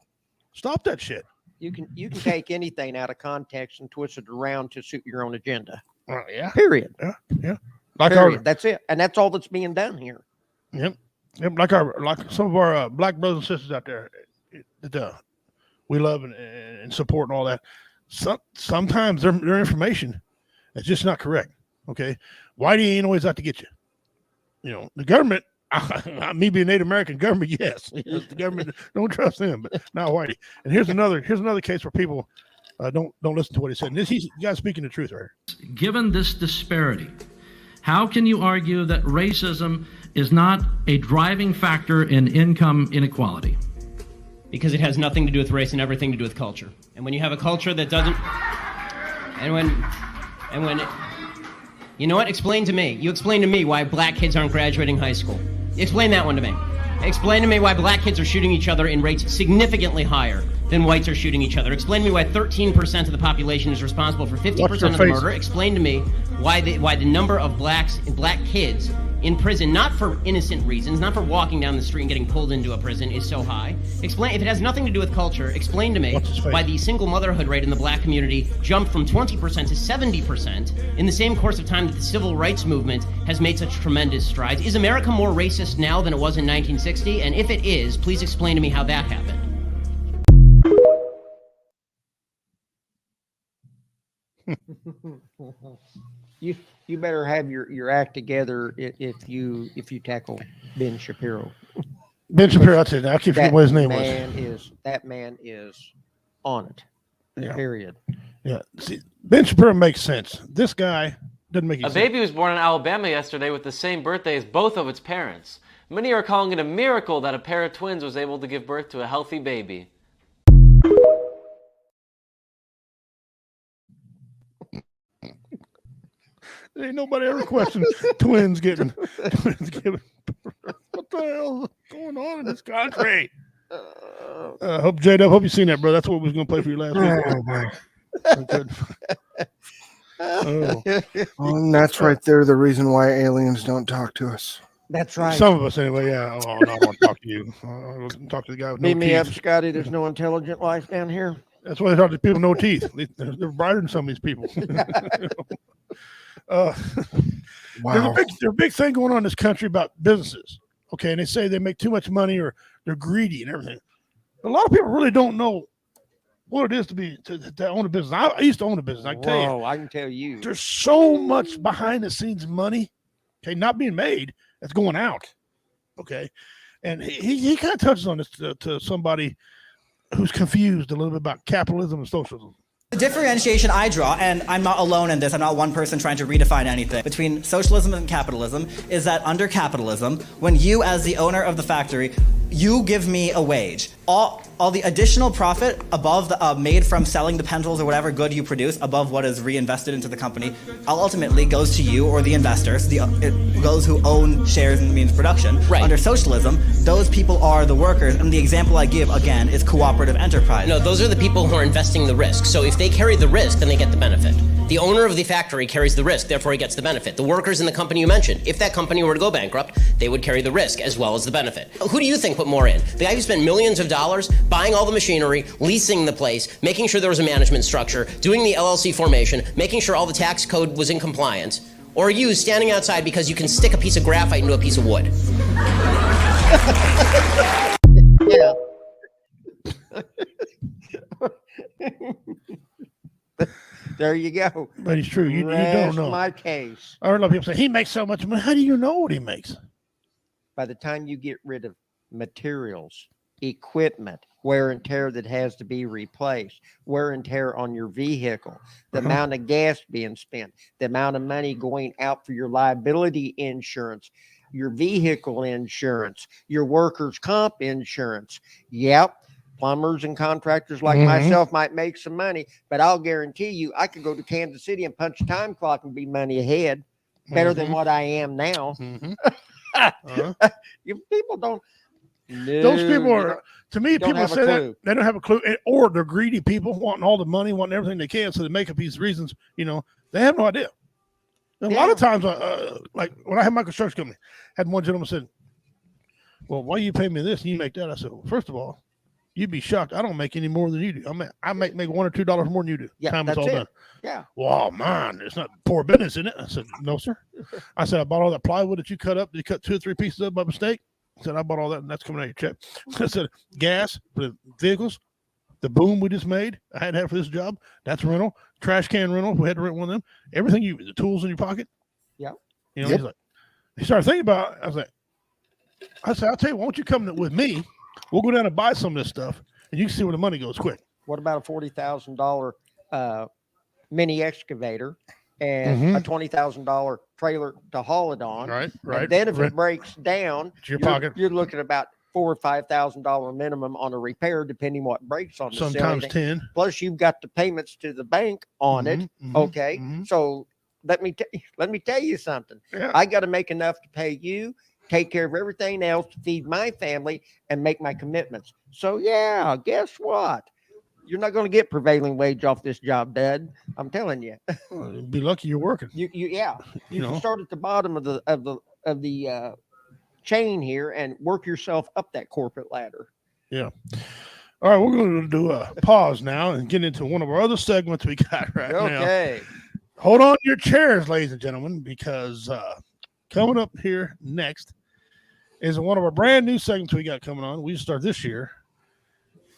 Stop that shit. You can take anything out of context and twist it around to suit your own agenda. Yeah. Period. Yeah. Period. That's it. And that's all that's being done here. Yep. Like some of our black brothers and sisters out there that we love and support and all that. Sometimes their information is just not correct. Okay. Whitey ain't always out to get you. The government, me being Native American, government, yes. The government, don't trust them, but not Whitey. And here's another case where people don't listen to what he said. And you guys speaking the truth right here. Given this disparity, how can you argue that racism is not a driving factor in income inequality? Because it has nothing to do with race and everything to do with culture. And when you have a culture that doesn't, and when, you know what? Explain to me. You explain to me why black kids aren't graduating high school. Explain that one to me. Explain to me why black kids are shooting each other in rates significantly higher than whites are shooting each other. Explain to me why 13% of the population is responsible for 50% of the murder. Explain to me why the number of black kids in prison, not for innocent reasons, not for walking down the street and getting pulled into a prison, is so high. Explain, if it has nothing to do with culture, explain to me why the single motherhood rate in the black community jumped from 20% to 70% in the same course of time that the civil rights movement has made such tremendous strides. Is America more racist now than it was in 1960? And if it is, please explain to me how that happened. You better have your act together if you tackle Ben Shapiro. Ben Shapiro, that's it. I keep forgetting what his name was. That man is on it. Yeah. Period. Yeah. See, Ben Shapiro makes sense. This guy doesn't make any sense. A baby was born in Alabama yesterday with the same birthday as both of its parents. Many are calling it a miracle that a pair of twins was able to give birth to a healthy baby. There ain't nobody ever questioned twins giving. What the hell is going on in this country? Hope J-Dub, hope you seen that, bro. That's what we was gonna play for you last week. And that's right there, the reason why aliens don't talk to us. That's right. Some of us, anyway. Yeah. Oh, no, I want to talk to you. Talk to the guy with no teeth. Beat me up, Scotty. There's no intelligent life down here. That's why they talk to people with no teeth. They're brighter than some of these people. Wow. There's a big thing going on in this country about businesses. Okay, and they say they make too much money or they're greedy and everything. A lot of people really don't know what it is to own a business. I used to own a business. I can tell you. I can tell you. There's so much behind the scenes money, okay, not being made, that's going out. Okay. And he kind of touches on this to somebody who's confused a little bit about capitalism and socialism. The differentiation I draw, and I'm not alone in this, I'm not one person trying to redefine anything, between socialism and capitalism is that under capitalism, when you as the owner of the factory, you give me a wage. All the additional profit above the made from selling the pencils or whatever good you produce above what is reinvested into the company ultimately goes to you or the investors, those who own shares in the means of production. Right. Under socialism, those people are the workers, and the example I give again is cooperative enterprise. No, those are the people who are investing the risk. So if they carry the risk, then they get the benefit. The owner of the factory carries the risk, therefore he gets the benefit. The workers in the company you mentioned, if that company were to go bankrupt, they would carry the risk as well as the benefit. Who do you think put more in? The guy who spent millions of dollars buying all the machinery, leasing the place, making sure there was a management structure, doing the LLC formation, making sure all the tax code was in compliance, or you standing outside because you can stick a piece of graphite into a piece of wood? Yeah. There you go. But it's true. You don't know. My case. I heard a lot of people say he makes so much money. How do you know what he makes? By the time you get rid of materials, equipment, wear and tear that has to be replaced, wear and tear on your vehicle, the amount of gas being spent, the amount of money going out for your liability insurance, your vehicle insurance, your workers' comp insurance. Yep. Plumbers and contractors like myself might make some money, but I'll guarantee you I could go to Kansas City and punch a time clock and be money ahead better than what I am now. You people don't. No, those people are, to me, people say that they don't have a clue, or they're greedy people wanting all the money, wanting everything they can, so they make up these reasons. You know, they have no idea. And a lot of times, like when I had my construction company, had one gentleman said, "Well, why you pay me this and you make that?" I said, "Well, first of all, you'd be shocked. I don't make any more than you do. I make $1 or $2 more than you do. Yeah, time it's all done." Yeah. Well, man, it's not poor business, isn't it? I said, "No, sir." I said, "I bought all that plywood that you cut up. You cut 2 or 3 pieces of by mistake." I said, "I bought all that, and that's coming out of your check." I said, "Gas for the vehicles, the boom we just made, I had to have for this job. That's rental. Trash can rental. We had to rent one of them. Everything the tools in your pocket." Yeah. You know, he's like, he started thinking about it. I said, "I'll tell you, why don't you come with me? We'll go down and buy some of this stuff, and you can see where the money goes quick." What about a $40,000 mini excavator and a $20,000 trailer to haul it on? Right. And then if it breaks down, your pocket. You're looking at about $4,000 or $5,000 minimum on a repair, depending what breaks on the sometimes 10. Plus, you've got the payments to the bank on it. Okay, so let me tell you something. Yeah. I got to make enough to pay you, take care of everything else, to feed my family, and make my commitments. So yeah, guess what? You're not going to get prevailing wage off this job, Dad. I'm telling you. Well, be lucky you're working. You can start at the bottom of the chain here and work yourself up that corporate ladder. Yeah. All right, we're going to do a pause now and get into one of our other segments we got right now. Okay. Hold on to your chairs, ladies and gentlemen, because coming up here next is one of our brand new segments we got coming on. We start this year,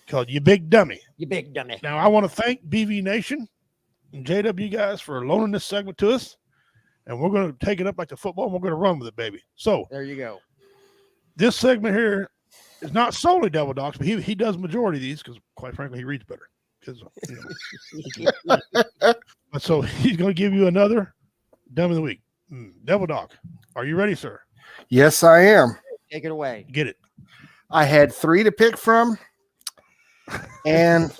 called You Big Dummy. You Big Dummy. Now, I want to thank BV Nation and JW guys for loaning this segment to us, and we're going to take it up like the football, and we're going to run with it, baby. So there you go. This segment here is not solely Devil Docs, but he does majority of these because, quite frankly, he reads better. Because but so he's going to give you another Dumb of the Week. Devil Doc, are you ready, sir? Yes, I am. Take it away. Get it. I had 3 to pick from, and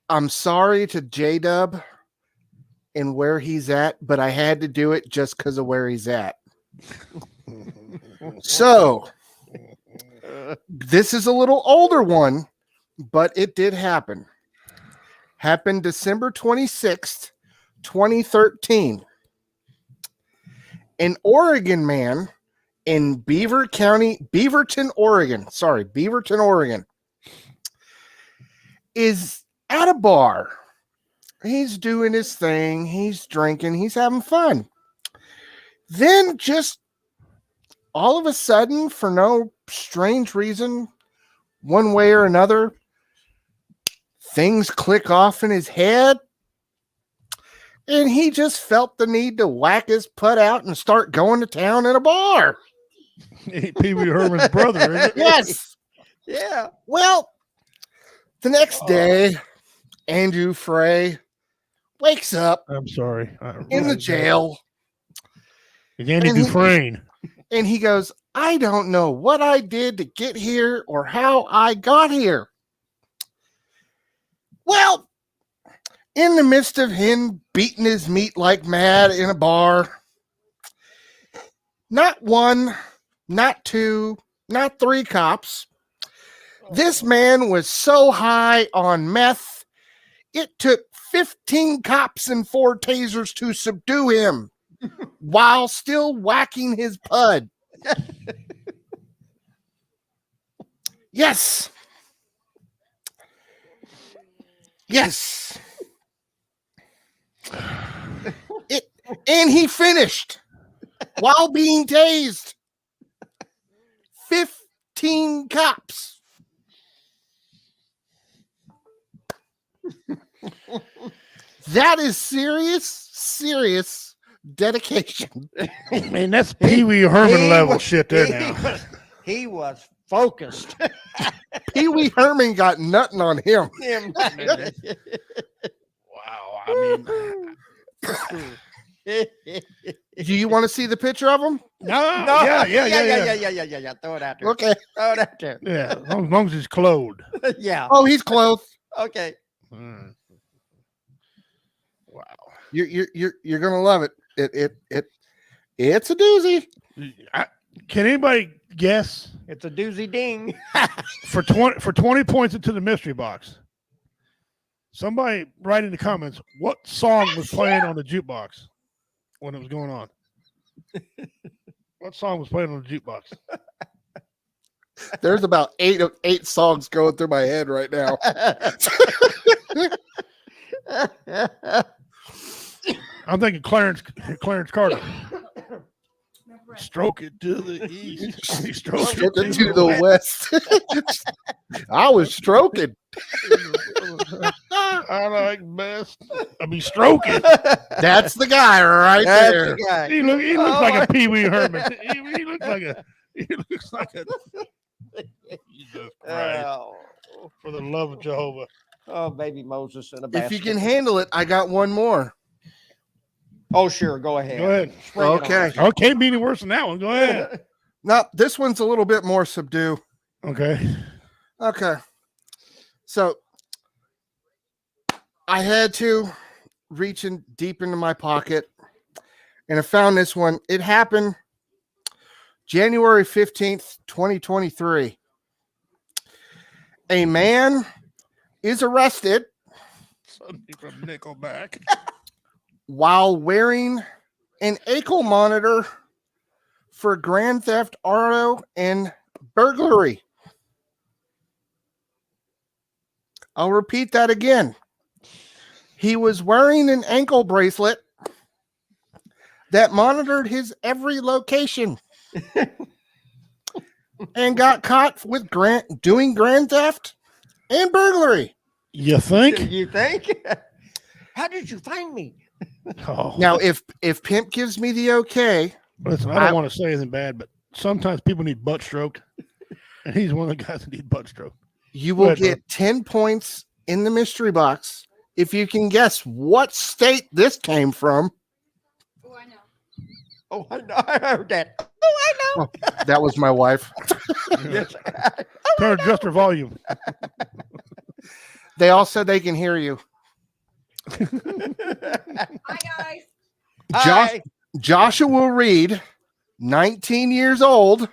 I'm sorry to J-Dub and where he's at, but I had to do it just because of where he's at. So this is a little older one, but it did happen. Happened December 26th, 2013. An Oregon man in Beaverton, Oregon, is at a bar. He's doing his thing. He's drinking. He's having fun. Then just all of a sudden, for no strange reason, one way or another, things click off in his head. And he just felt the need to whack his putt out and start going to town in a bar. Pee Wee Herman's brother, isn't it? Yes. Yeah. Well, the next day, Andrew Frey wakes up I'm sorry. in the jail. It's Andy And he- Dufresne. And he goes, I don't know what I did to get here or how I got here. Well, in the midst of him beating his meat like mad in a bar, not one, not two, not three cops. This man was so high on meth, it took 15 cops and 4 tasers to subdue him while still whacking his pud. Yes. Yes. And he finished while being tased. 15 cops. That is serious dedication. Man, that's Pee Wee Herman level shit there now. He was focused. Pee Wee Herman got nothing on him. Wow. I mean, do you want to see the picture of him? No. Yeah. Throw it out there. Okay. Throw it out there. Yeah, as long as he's clothed. Yeah. Oh, he's clothed. Okay. Wow. You're gonna love it. It's a doozy. Can anybody guess It's a doozy ding. for 20 points into the mystery box? Somebody write in the comments what song was playing on the jukebox when it was going on. What song was playing on the jukebox? There's about eight songs going through my head right now. I'm thinking Clarence Carter. Stroke it to the east. Stroke it to the west. I was stroking. I like best. I mean, stroking. That's the guy right there. The guy. He looks like a Pee Wee Herman. He looks like a. Jesus Christ. Oh, For the love of Jehovah. oh, baby Moses in a If basket. you can handle it, I got one more. Oh, sure. Go ahead. Go ahead. Spring it on. Okay. Oh, can't be any worse than that one. Go ahead. No, this one's a little bit more subdue. Okay. Okay. So I had to reach in deep into my pocket and I found this one. It happened January 15th, 2023. A man is arrested Somebody from Nickelback. while wearing an ankle monitor for grand theft auto and burglary. I'll repeat that again. He was wearing an ankle bracelet that monitored his every location and got caught with doing grand theft and burglary. You think? You think? How did you find me? Oh. Now, if Pimp gives me the okay, Listen, I don't want to say anything bad, but sometimes people need butt stroked. And he's one of the guys that need butt stroked. you Go will ahead, get 10 points in the mystery box if you can guess what state this came from. Oh, I know. I heard that. Oh, I know. Oh, that was my wife. Yes. Turn adjust her volume. They all said they can hear you. Hi, guys. Hi. Joshua Reed, 19 years old.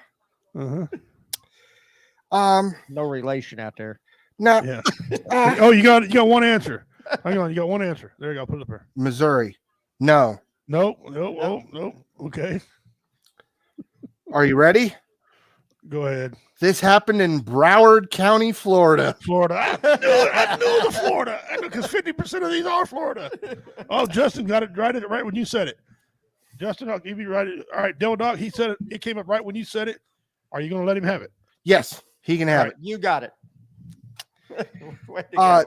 Uh-huh. No relation out there. No. Yeah. Oh, you got one answer. Hang on, you got one answer. There you go. Put it up there. Missouri. No. No. Okay. Are you ready? Go ahead. This happened in Broward County, Florida. Florida. I knew the Florida. Because 50% of these are Florida. Oh, Justin got it right when you said it. Justin, I'll give you right. All right, Devil Dog, he said it. It came up right when you said it. Are you going to let him have it? Yes, he can have Right. You got it. Way to it. go.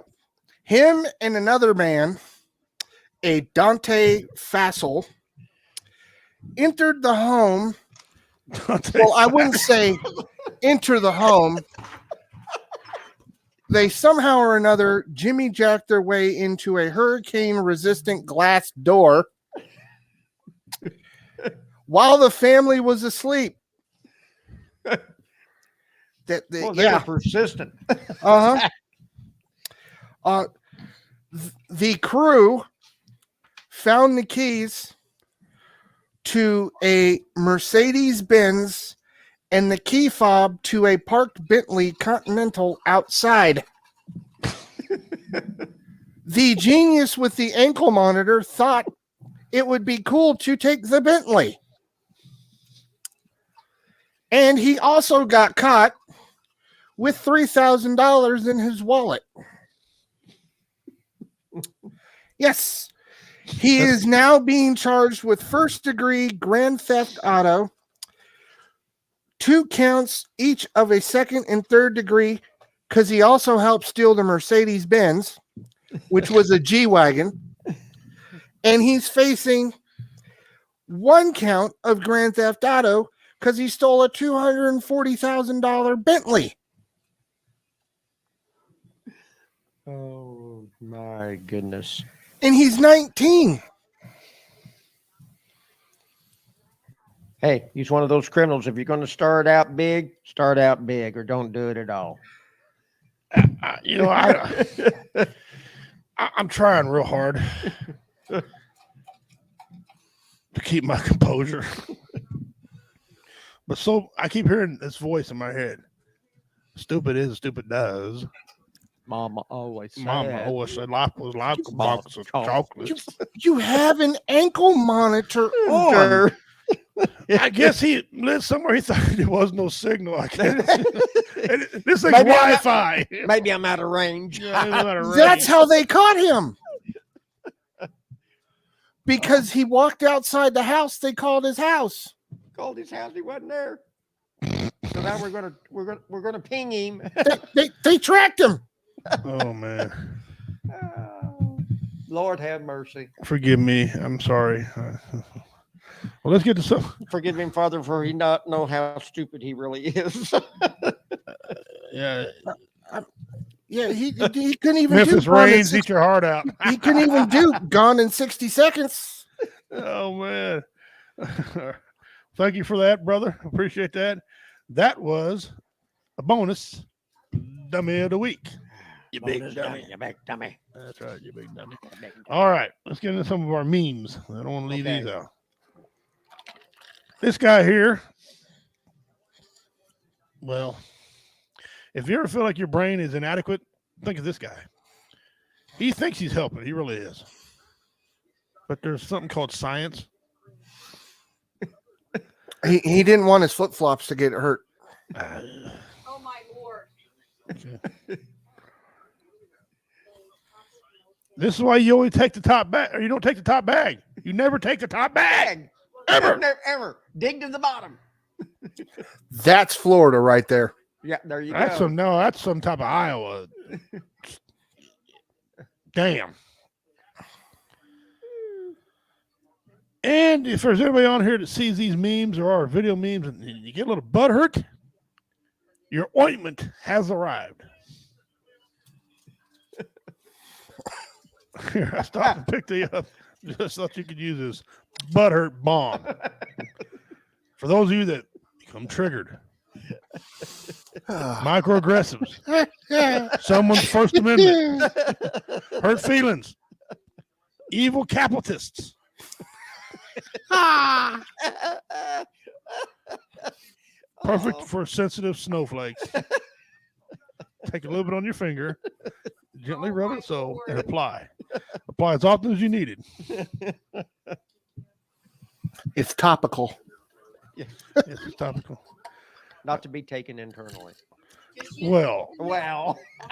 Him and another man, a Dante Fassel, entered the home. Well, I wouldn't say enter the home. They somehow or another Jimmy jacked their way into a hurricane-resistant glass door while the family was asleep. They were persistent. The crew found the keys to a Mercedes-Benz and the key fob to a parked Bentley Continental outside. The genius with the ankle monitor thought it would be cool to take the Bentley. And he also got caught with $3,000 in his wallet. Yes. He is now being charged with first-degree grand theft auto, 2 counts each of a second and third degree, because he also helped steal the Mercedes-Benz, which was a G-Wagon. And he's facing 1 count of grand theft auto because he stole a $240,000 Bentley. Oh, my goodness. And he's 19. Hey, he's one of those criminals. If you're going to start out big or don't do it at all. I'm trying real hard to keep my composure. But I keep hearing this voice in my head. Stupid is, stupid does. Mama always said life was like a box of chocolates. You have an ankle monitor on. I guess he lived somewhere he thought there was no signal. I guess. This thing's Wi-Fi. Maybe I'm out of range. That's how they caught him. Because he walked outside the house, they called his house. Called his house, he wasn't there. So now we're gonna ping him. They tracked him. Oh man. Lord have mercy. Forgive me. I'm sorry. Well, let's get to some. Forgive him, Father, for he not know how stupid he really is. Yeah. Yeah, he couldn't even Memphis do Gone in Rains, eat your heart out. He couldn't even do Gone in 60 Seconds. Oh man. Thank you for that, brother. Appreciate that. That was a bonus dummy of the week. You big dummy. You big dummy. That's right, you big dummy. All right, let's get into some of our memes. I don't want to leave these out. This guy here, well, if you ever feel like your brain is inadequate, think of this guy. He thinks he's helping. He really is. But there's something called science. He didn't want his flip-flops to get hurt. Oh, my Lord. Okay. This is why you always take the top bag, or you don't take the top bag. You never take the top bag. Ever. Ever. Dig to the bottom. That's Florida right there. Yeah, there you That's go. that's some type of Iowa. Damn. And if there's anybody on here that sees these memes or our video memes and you get a little butthurt, your ointment has arrived. Here, I stopped and picked it up. Just thought you could use this butthurt bomb. For those of you that become triggered, microaggressives, someone's First Amendment, hurt feelings, evil capitalists. Perfect for sensitive snowflakes. Take a little bit on your finger, gently rub it so, and apply. Apply as often as you need it. It's topical. Yes, it's topical. Not to be taken internally. Well,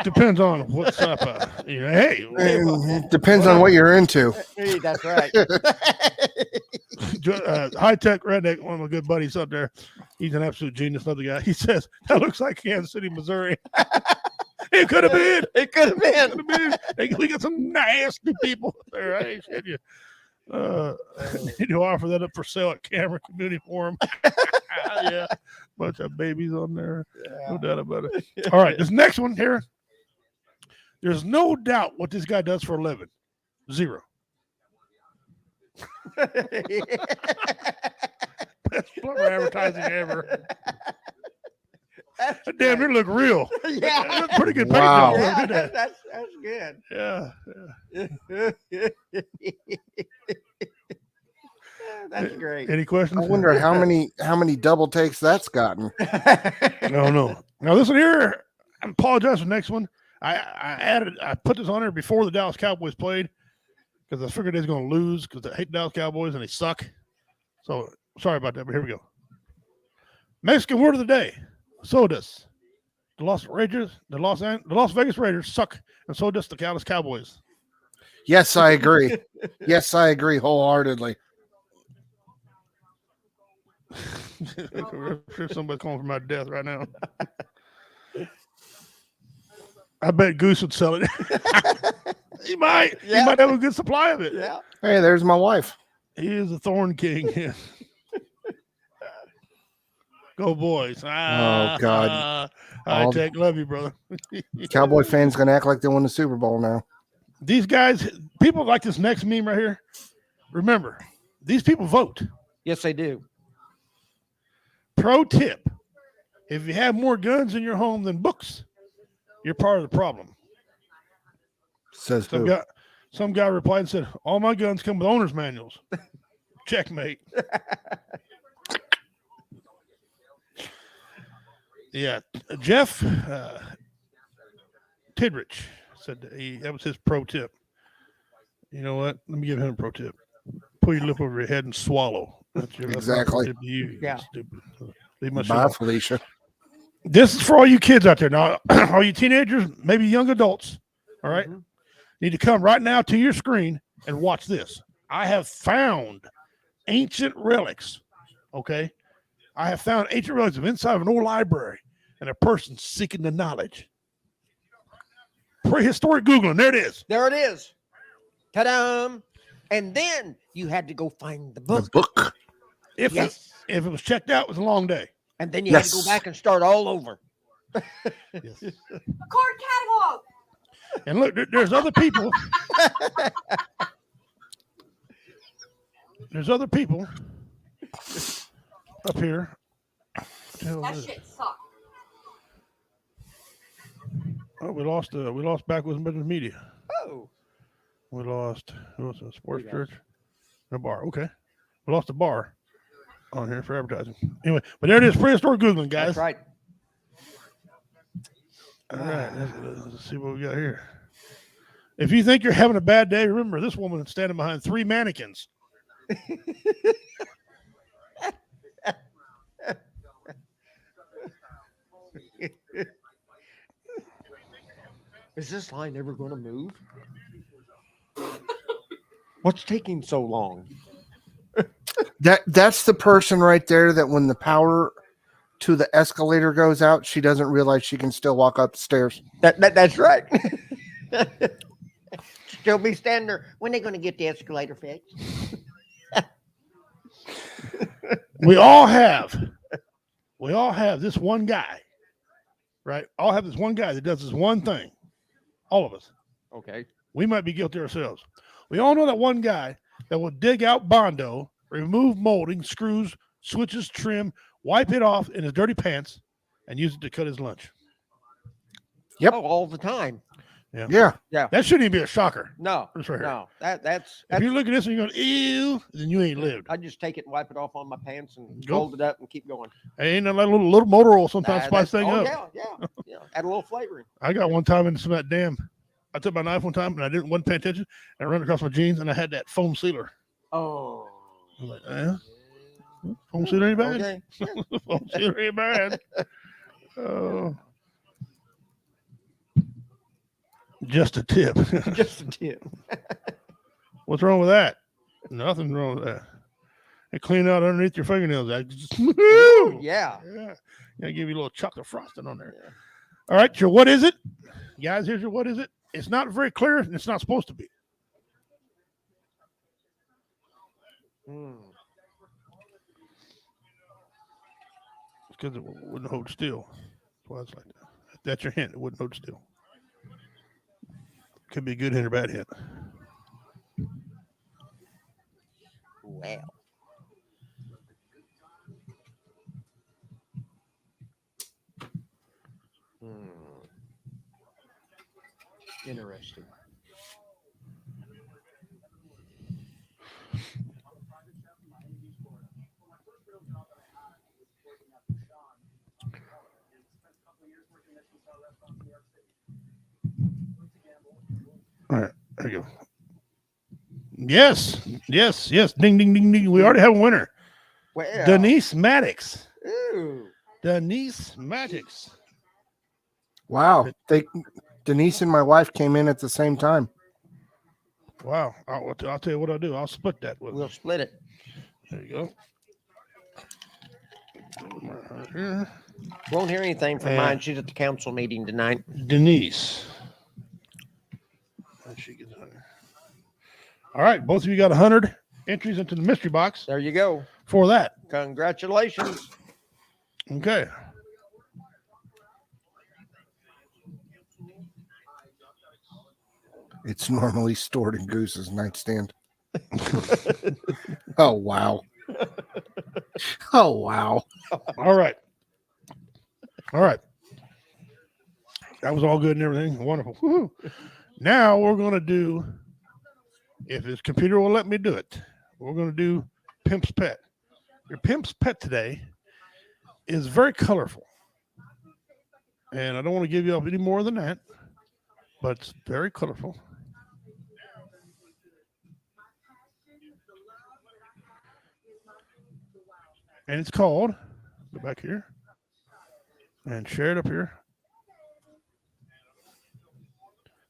depends on what's up. It depends on what you're into. Hey, that's right. High Tech Redneck, one of my good buddies up there. He's an absolute genius. Another guy. He says that looks like Kansas City, Missouri. It could have been. It could have been. Could have been. Hey, we got some nasty people up there. I ain't shit you. Need to offer that up for sale at Cameron Community Forum. Yeah, bunch of babies on there. No doubt about it. All right, this next one here. There's no doubt what this guy does for a living. Zero. Best plumber advertising ever. Damn, it look real. Yeah, that's pretty good. Wow. Yeah, that's good. Yeah. That's great. Any questions? I wonder how many double takes that's gotten. No, no. Now this one here, I apologize for the next one. I put this on there before the Dallas Cowboys played because I figured they was going to lose because I hate the Dallas Cowboys and they suck. So sorry about that, but here we go. Mexican word of the day: sodas. The Las Vegas Raiders suck, and so does the Dallas Cowboys. Yes, I agree. Yes, I agree wholeheartedly. I'm sure somebody's calling for my death right now. I bet Goose would sell it. He might. Yeah. He might have a good supply of it. Yeah. Hey, there's my wife. He is a Thorn King. Yeah. Go boys. Oh, God. High Tech, love you, brother. Cowboy fans gonna act like they won the Super Bowl now. These guys, people like this next meme right here. Remember, these people vote. Yes, they do. Pro tip: if you have more guns in your home than books, you're part of the problem. Says who? Some guy replied and said, "All my guns come with owner's manuals." Checkmate. Yeah, Jeff Tidrich said that was his pro tip. You know what? Let me give him a pro tip. Put your lip over your head and swallow. That's my Exactly. tip to you. Yeah. Stupid. Leave my shit Bye, alone. Felicia. This is for all you kids out there. Now, all you teenagers, maybe young adults, all right, need to come right now to your screen and watch this. I have found ancient relics, okay? I have found ancient relics of inside of an old library and a person seeking the knowledge. Prehistoric Googling. There it is. There it is. Ta-da! And then you had to go find the book. The book. If it was checked out, it was a long day. And then you had to go back and start all over. Yes. Card catalog. And look, there's other people. There's other people up here. That shit sucked. Oh, we lost Backwoods Business Media. Oh. We lost a sports church and a bar. Okay. We lost a bar on here for advertising. Anyway, but there it is. Prehistoric Googling, guys. That's right. All right. Let's see what we got here. If you think you're having a bad day, remember this woman is standing behind 3 mannequins. Is this line ever going to move? What's taking so long? That's the person right there that when the power to the escalator goes out, she doesn't realize she can still walk up the stairs. That's right. Still be standing there. When are they going to get the escalator fixed? We all have this one guy, right? All have this one guy that does this one thing. All of us. Okay. We might be guilty ourselves. We all know that one guy that will dig out Bondo, remove molding, screws, switches, trim, wipe it off in his dirty pants, and use it to cut his lunch. Yep. Oh, all the time. Yeah. Yeah. That shouldn't even be a shocker. No. That's right here. No. That's If you look at this and you're going, ew, then you ain't lived. I just take it and wipe it off on my pants and Go. fold it up and keep going. Ain't that little motor oil sometimes spice thing up. Yeah. Add a little flavoring. I got one time in some of that damn. I took my knife one time and I wasn't paying attention and I ran across my jeans and I had that foam sealer. Oh. I was like, foam sealer ain't bad. Okay. Foam sealer ain't bad. Oh. Just a tip. Just a tip. What's wrong with that? Nothing wrong with that. and clean out underneath your fingernails. Yeah. I'll give you a little chocolate frosting on there. All right, your what is it? Guys, here's your what is it? It's not very clear, and it's not supposed to be. It's because it wouldn't hold still. That's why it's like that. That's your hint. It wouldn't hold still. Could be a good hint or bad hint. Well. Interesting. All right, there you go. Yes. Ding, ding, ding, ding. We already have a winner. Well. Denise Maddox. Ooh. Denise Maddox. Wow. Denise and my wife came in at the same time. Wow. I'll tell you what I'll do. I'll split that with We'll split it. There you go. Won't hear anything from mine. She's at the council meeting tonight. Denise. All right. Both of you got 100 entries into the mystery box. There you go. For that. Congratulations. Okay. It's normally stored in Goose's nightstand. Oh, wow. Oh, wow. All right. That was all good and everything. Wonderful. Woo-hoo. Now we're going to do, if his computer will let me do it, we're going to do Pimp's Pet. Your Pimp's Pet today is very colorful. And I don't want to give you up any more than that, but it's very colorful. And it's called, go back here and share it up here.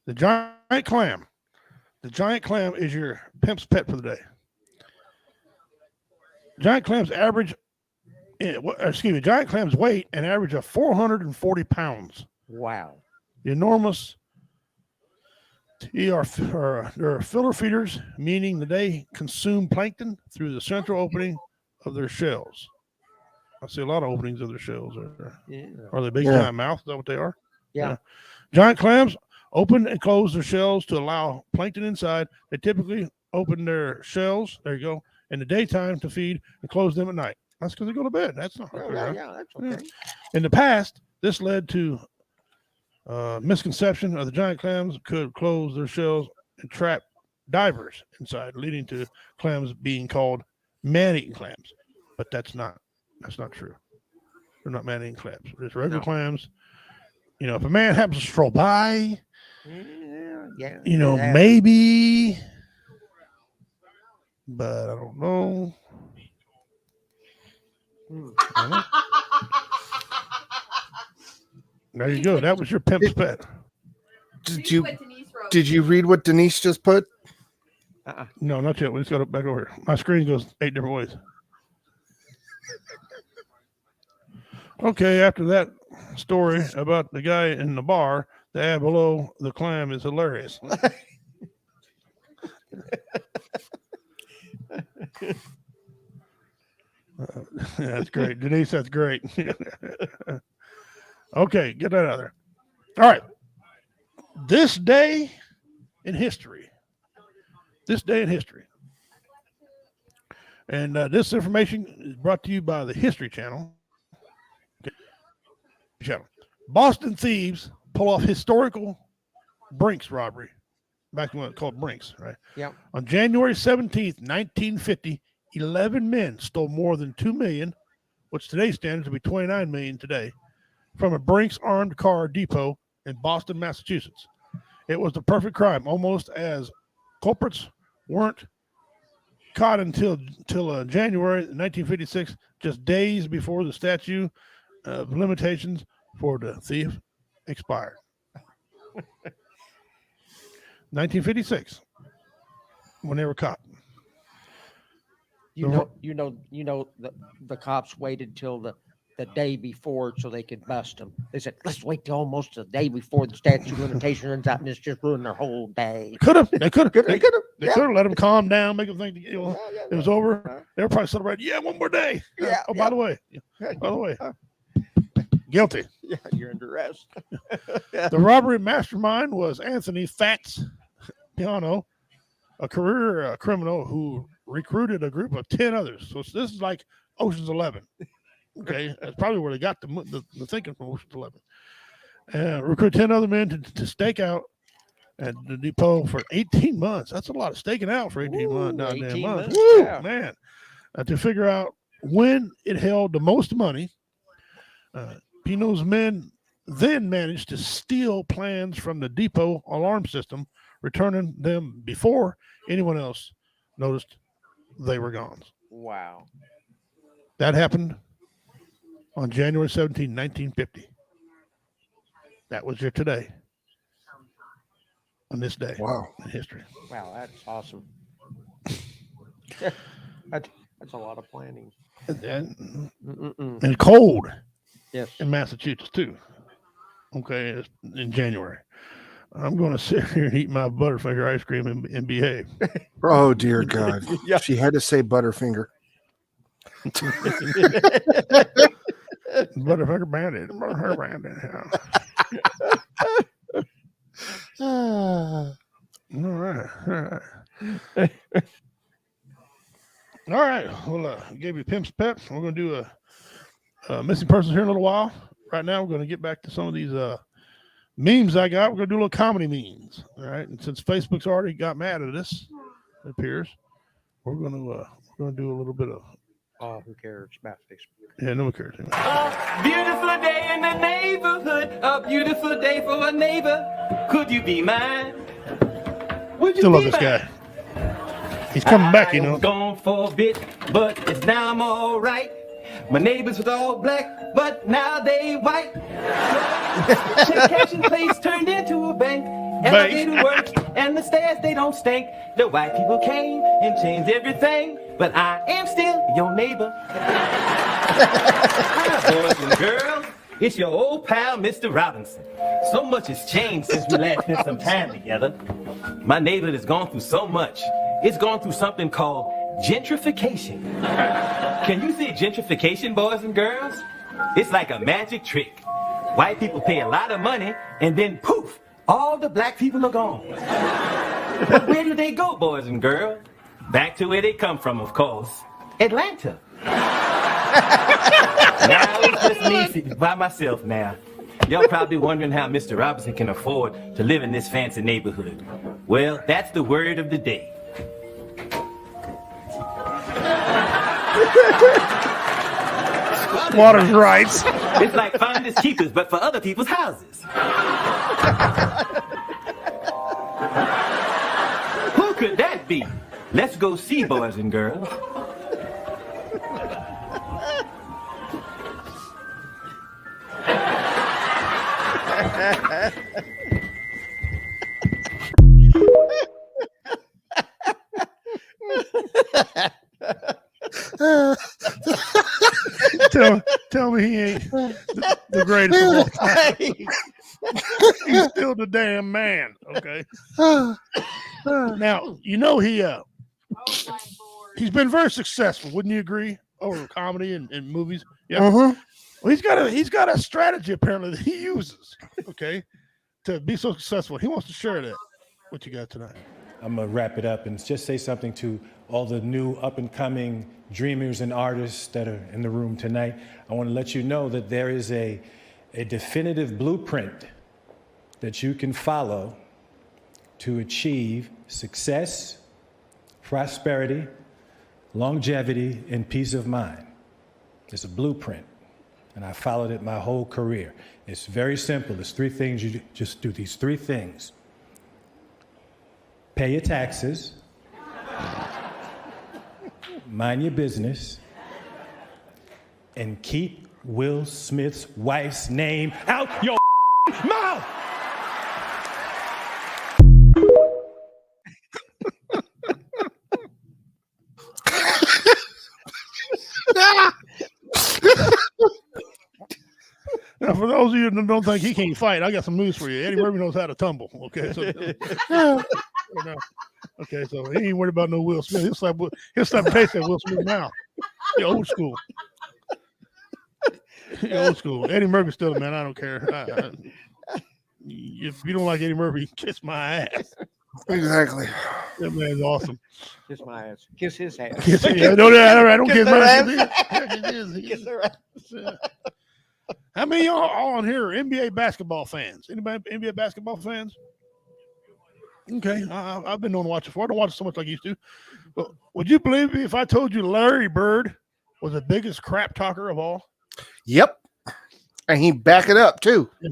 The giant clam. The giant clam is your Pimp's Pet for the day. Giant clams giant clams weight an average of 440 pounds. Wow. The enormous they're filler feeders, meaning that they consume plankton through the central opening of their shells. I see a lot of openings of their shells. Are they big giant mouth? Is that what they are? Yeah. Giant clams open and close their shells to allow plankton inside. They typically open their shells, there you go, in the daytime to feed and close them at night. That's because they go to bed. That's not that's okay. In the past, this led to misconception of the giant clams could close their shells and trap divers inside, leading to clams being called man-eating clams. But that's not true. They're not man-eating clams. They're just regular clams. You know, if a man happens to stroll by, maybe, but I don't know. There you go. That was your Pimp's Pet. Did you read what Denise just put? No, not yet. We just got it back over here. My screen goes 8 different ways. Okay, after that story about the guy in the bar, the ad below the clam is hilarious. That's great. Denise, that's great. Okay, get that out of there. All right. This day in history. And this information is brought to you by the History Channel. Boston thieves pull off historical Brinks robbery. Back when it was called Brinks, right? Yeah. On January 17th, 1950, 11 men stole more than $2 million, which today's standards would be $29 million today, from a Brinks armed car depot in Boston, Massachusetts. It was the perfect crime, almost as culprits weren't caught until January 1956, just days before the statute of limitations for the thief expired. 1956, when they were caught. The cops waited till the day before so they could bust them. They said, let's wait till almost the day before the statute of limitation runs out, and it's just ruined their whole day. They could have let them calm down, make them think it was over. They were probably celebrating. Yeah, one more day. By the way, guilty. Yeah, you're under arrest. The robbery mastermind was Anthony Fats Piano, a career criminal who recruited a group of 10 others. So this is like Ocean's 11. Okay, that's probably where they got the thinking from Ocean's 11. Recruit 10 other men to stake out at the depot for 18 months. That's a lot of staking out for 18 months. 18 months. Woo, yeah. Man. To figure out when it held the most money. Pino's men then managed to steal plans from the depot alarm system, returning them before anyone else noticed they were gone. Wow. That happened on January 17, 1950. That was your today. On this day. Wow. In history. Wow, that's awesome. that's a lot of planning. And cold. Yes. In Massachusetts, too. Okay, it's in January. I'm going to sit here and eat my Butterfinger ice cream and behave. Oh, dear God. Yeah. She had to say Butterfinger. Butterfinger Bandit. Butterfinger Bandit. Yeah. All right. Well, gave you Pimps Pep. We're going to do a missing persons here in a little while. Right now, we're going to get back to some of these memes I got. We're going to do a little comedy memes. All right. And since Facebook's already got mad at us, it appears, we're going to do a little bit of. Oh, who cares about Facebook? Yeah, no one cares. A beautiful day in the neighborhood. A beautiful day for a neighbor. Could you be mine? Would you Still love be this mine? guy. He's coming back, you know. I was gone for a bit, but it's now I'm all right. My neighbors was all black, but now they white. Check cashing place turned into a bank. Elevator works, and the stairs, they don't stink. The white people came and changed everything, but I am still your neighbor. Hi, boys and girls. It's your old pal, Mr. Robinson. So much has changed since we last spent some time together. My neighborhood has gone through so much. It's gone through something called gentrification. Can you see gentrification, boys and girls? It's like a magic trick. White people pay a lot of money, and then poof, all the black people are gone. But where do they go, boys and girls? Back to where they come from, of course. Atlanta. Now it's just me by myself now. Y'all probably wondering how Mr. Robinson can afford to live in this fancy neighborhood. Well, that's the word of the day. Squatters' rights. It's like finders keepers, but for other people's houses. Who could that be? Let's go see, boys and girls. Tell me he ain't the greatest of all time. He's still the damn man. Okay. Now you know he's been very successful. Wouldn't you agree? Over comedy and movies. Yeah. Mm-hmm. Well, he's got a strategy apparently that he uses. Okay, to be so successful. He wants to share that. What you got tonight? I'm going to wrap it up and just say something to all the new up-and-coming dreamers and artists that are in the room tonight. I want to let you know that there is a definitive blueprint that you can follow to achieve success, prosperity, longevity, and peace of mind. It's a blueprint, and I followed it my whole career. It's very simple. It's three things. You just do these three things. Pay your taxes, mind your business, and keep Will Smith's wife's name out your mouth. Now, for those of you that don't think he can't fight, I got some news for you. Eddie Murphy knows how to tumble. Okay, so okay, so he ain't worried about no Will Smith. He'll slap the taste at Will Smith now. The old school. The old school. Eddie Murphy still, man. I don't care. If you don't like Eddie Murphy, kiss my ass. Exactly. That man's awesome. Kiss my ass. Kiss his ass. Kiss it. Yeah, all right. Don't kiss my ass. Kiss her ass. How many of y'all on here are NBA basketball fans? Anybody NBA basketball fans? Okay, I've been known to watch it before. I don't watch it so much like I used to. But would you believe me if I told you Larry Bird was the biggest crap talker of all? Yep. And he back it up too. I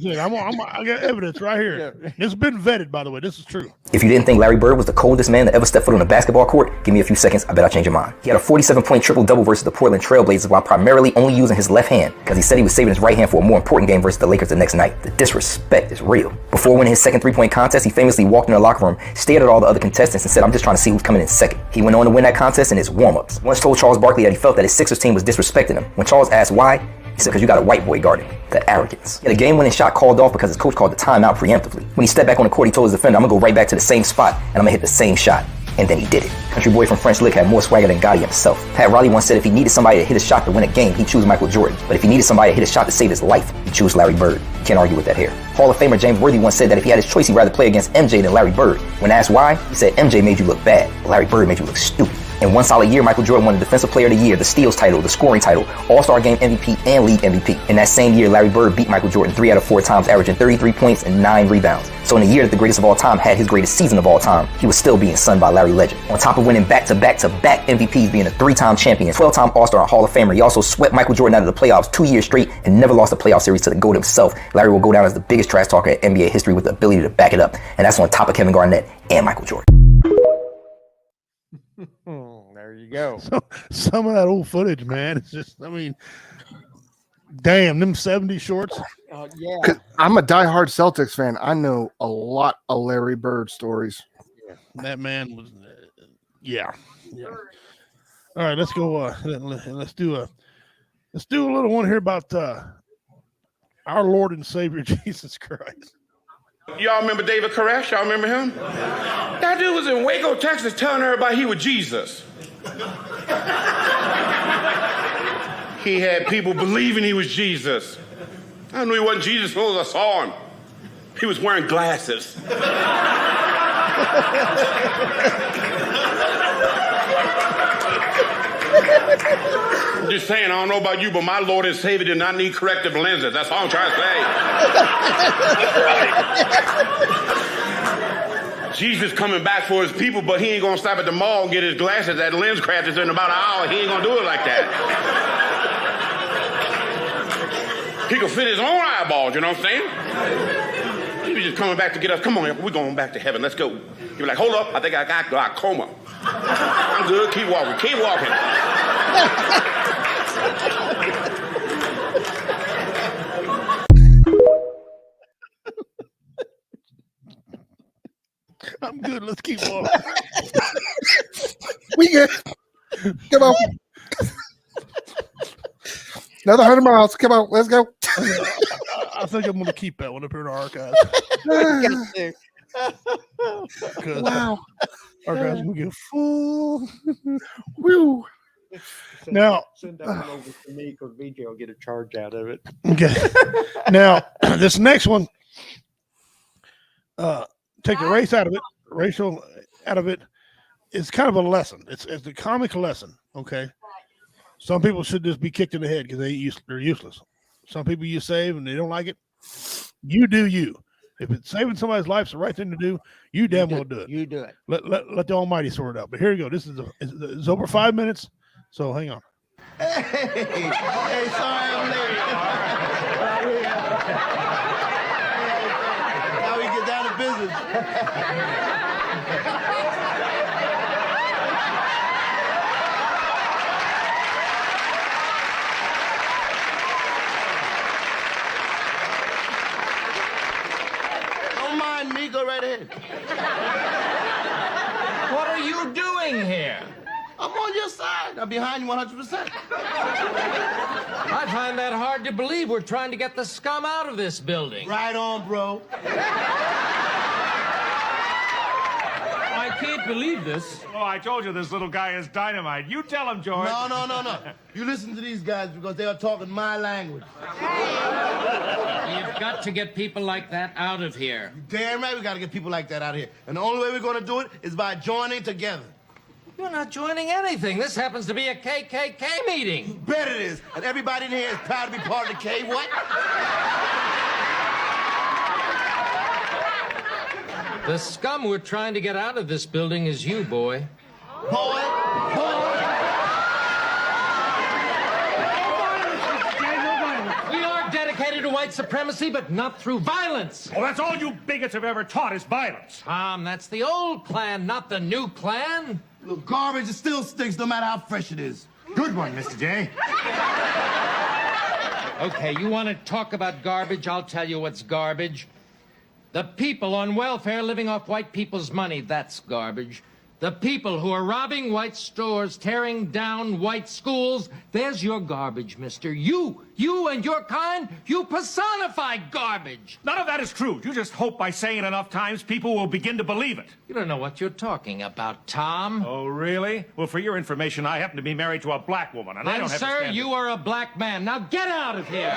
got evidence right here. This has been vetted, by the way. This is true. If you didn't think Larry Bird was the coldest man that ever stepped foot on a basketball court, give me a few seconds. I bet I'll change your mind. He had a 47-point triple-double versus the Portland Trailblazers while primarily only using his left hand because he said he was saving his right hand for a more important game versus the Lakers the next night. The disrespect is real. Before winning his second three-point contest, he famously walked in the locker room, stared at all the other contestants, and said, "I'm just trying to see who's coming in second." He went on to win that contest in his warm-ups. Once told Charles Barkley that he felt that his Sixers team was disrespecting him. When Charles asked why, he said, "Because you got a white boy guarding." The arrogance. He had a game-winning shot called off because his coach called the timeout preemptively. When he stepped back on the court, he told his defender, "I'm going to go right back to the same spot, and I'm going to hit the same shot." And then he did it. Country boy from French Lick had more swagger than Gotti himself. Pat Riley once said if he needed somebody to hit a shot to win a game, he'd choose Michael Jordan. But if he needed somebody to hit a shot to save his life, he'd choose Larry Bird. You can't argue with that here. Hall of Famer James Worthy once said that if he had his choice, he'd rather play against MJ than Larry Bird. When asked why, he said MJ made you look bad, but Larry Bird made you look stupid. In one solid year, Michael Jordan won the Defensive Player of the Year, the Steals title, the scoring title, All-Star Game MVP, and League MVP. In that same year, Larry Bird beat Michael Jordan 3 out of 4 times, averaging 33 points and 9 rebounds. So in a year that the greatest of all time had his greatest season of all time, he was still being sunned by Larry Legend. On top of winning back-to-back-to-back MVPs, being a 3-time champion, 12-time All-Star and Hall of Famer, he also swept Michael Jordan out of the playoffs 2 years straight and never lost a playoff series to the GOAT himself. Larry will go down as the biggest trash talker in NBA history with the ability to back it up. And that's on top of Kevin Garnett and Michael Jordan. There you go. So, some of that old footage, man, it's just, I mean, damn, them 70 shorts. Yeah. I'm a diehard Celtics fan. I know a lot of Larry Bird stories. Yeah, that man was, yeah. All right, let's go. Let's do a little one here about our Lord and Savior Jesus Christ. Y'all remember David Koresh? Y'all remember him? That dude was in Waco, Texas, telling everybody he was Jesus. He had people believing he was Jesus. I knew he wasn't Jesus as soon as I saw him. He was wearing glasses. I'm just saying, I don't know about you, but my Lord and Savior did not need corrective lenses. That's all I'm trying to say. Jesus coming back for his people, but he ain't gonna stop at the mall and get his glasses at lens crafters in about an hour. He ain't gonna do it like that. He can fit his own eyeballs, you know what I'm saying? He was just coming back to get us. Come on, we're going back to heaven. Let's go. He was like, hold up, I think I got glaucoma. I'm good. Keep walking. Keep walking. I'm good. Let's keep walking. We good. Come on. Another 100 miles. Come on. Let's go. I think I'm going to keep that one up here in our archives. Wow. Archives will get full. Woo. Now, send that one over to me because VJ will get a charge out of it. Okay. Now, this next one, take the race out of it, racial out of it. It's kind of a lesson. It's a comic lesson. Okay. Some people should just be kicked in the head because they're useless. Some people you save and they don't like it. You do you. If it's saving somebody's life, it's the right thing to do. You damn well do it. You do it. Let the Almighty sort it out. But here you go. This is it's over 5 minutes. So hang on. Hey, sorry I'm late. Now we get down to business. Don't mind me, go right ahead. What are you doing here? I'm on your side. I'm behind you 100%. I find that hard to believe. We're trying to get the scum out of this building. Right on, bro. I can't believe this. Oh, I told you this little guy is dynamite. You tell him, George. No. You listen to these guys because they are talking my language. You've got to get people like that out of here. Damn right we got to get people like that out of here. And the only way we're going to do it is by joining together. You're not joining anything. This happens to be a KKK meeting. You bet it is. And everybody in here is proud to be part of the K what? The scum we're trying to get out of this building is you, boy. Boy. We are dedicated to white supremacy, but not through violence. Well, that's all you bigots have ever taught is violence. Tom, that's the old plan, not the new plan. Look, garbage, it still stinks no matter how fresh it is. Good one, Mr. J. Okay, you want to talk about garbage? I'll tell you what's garbage. The people on welfare living off white people's money, that's garbage. The people who are robbing white stores, tearing down white schools, there's your garbage, mister. You and your kind, you personify garbage. None of that is true. You just hope by saying it enough times people will begin to believe it. You don't know what you're talking about, Tom. Oh, really? Well, for your information, I happen to be married to a black woman, and I don't have to sir, stand you are a black man. Now get out of here.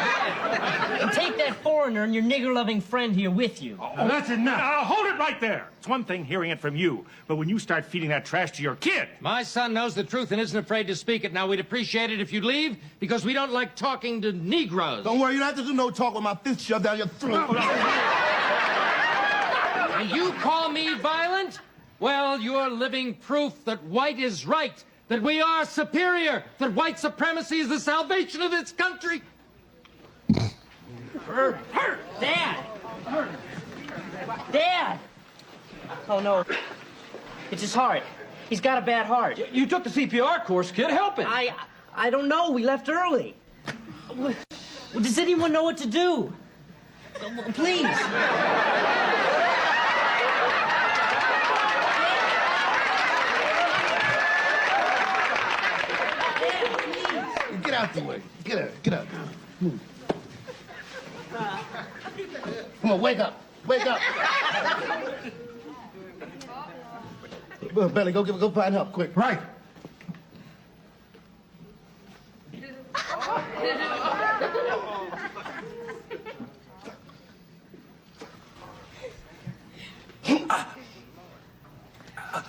And take that foreigner and your nigger-loving friend here with you. Oh, that's enough. Now, hold it right there. It's one thing hearing it from you, but when you start feeding that trash to your kid... My son knows the truth and isn't afraid to speak it. Now, we'd appreciate it if you'd leave, because we don't like talking to Negroes. Don't worry, you don't have to do no talk with my fist shoved down your throat. And you call me violent? Well, you're living proof that white is right, that we are superior, that white supremacy is the salvation of this country. Dad! Dad! Oh, no. It's his heart. He's got a bad heart. You took the CPR course, kid. Help him. I don't know. We left early. Does anyone know what to do? Please. Get out the way. Get out. Come on, wake up. Wake up. Belly, go find help, quick. Right.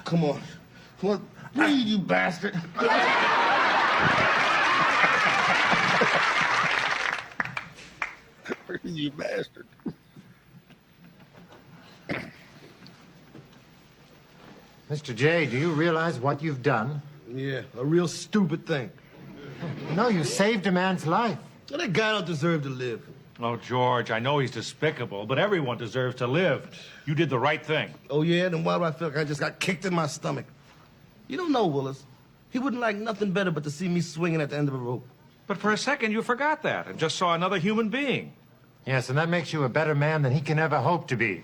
Come on. Breathe, you bastard. You bastard. Mr. J, do you realize what you've done? Yeah, a real stupid thing. No, you saved a man's life. That guy don't deserve to live. Oh, George, I know he's despicable, but everyone deserves to live. You did the right thing. Oh, yeah? Then why do I feel like I just got kicked in my stomach? You don't know, Willis. He wouldn't like nothing better but to see me swinging at the end of a rope. But for a second, you forgot that and just saw another human being. Yes, and that makes you a better man than he can ever hope to be.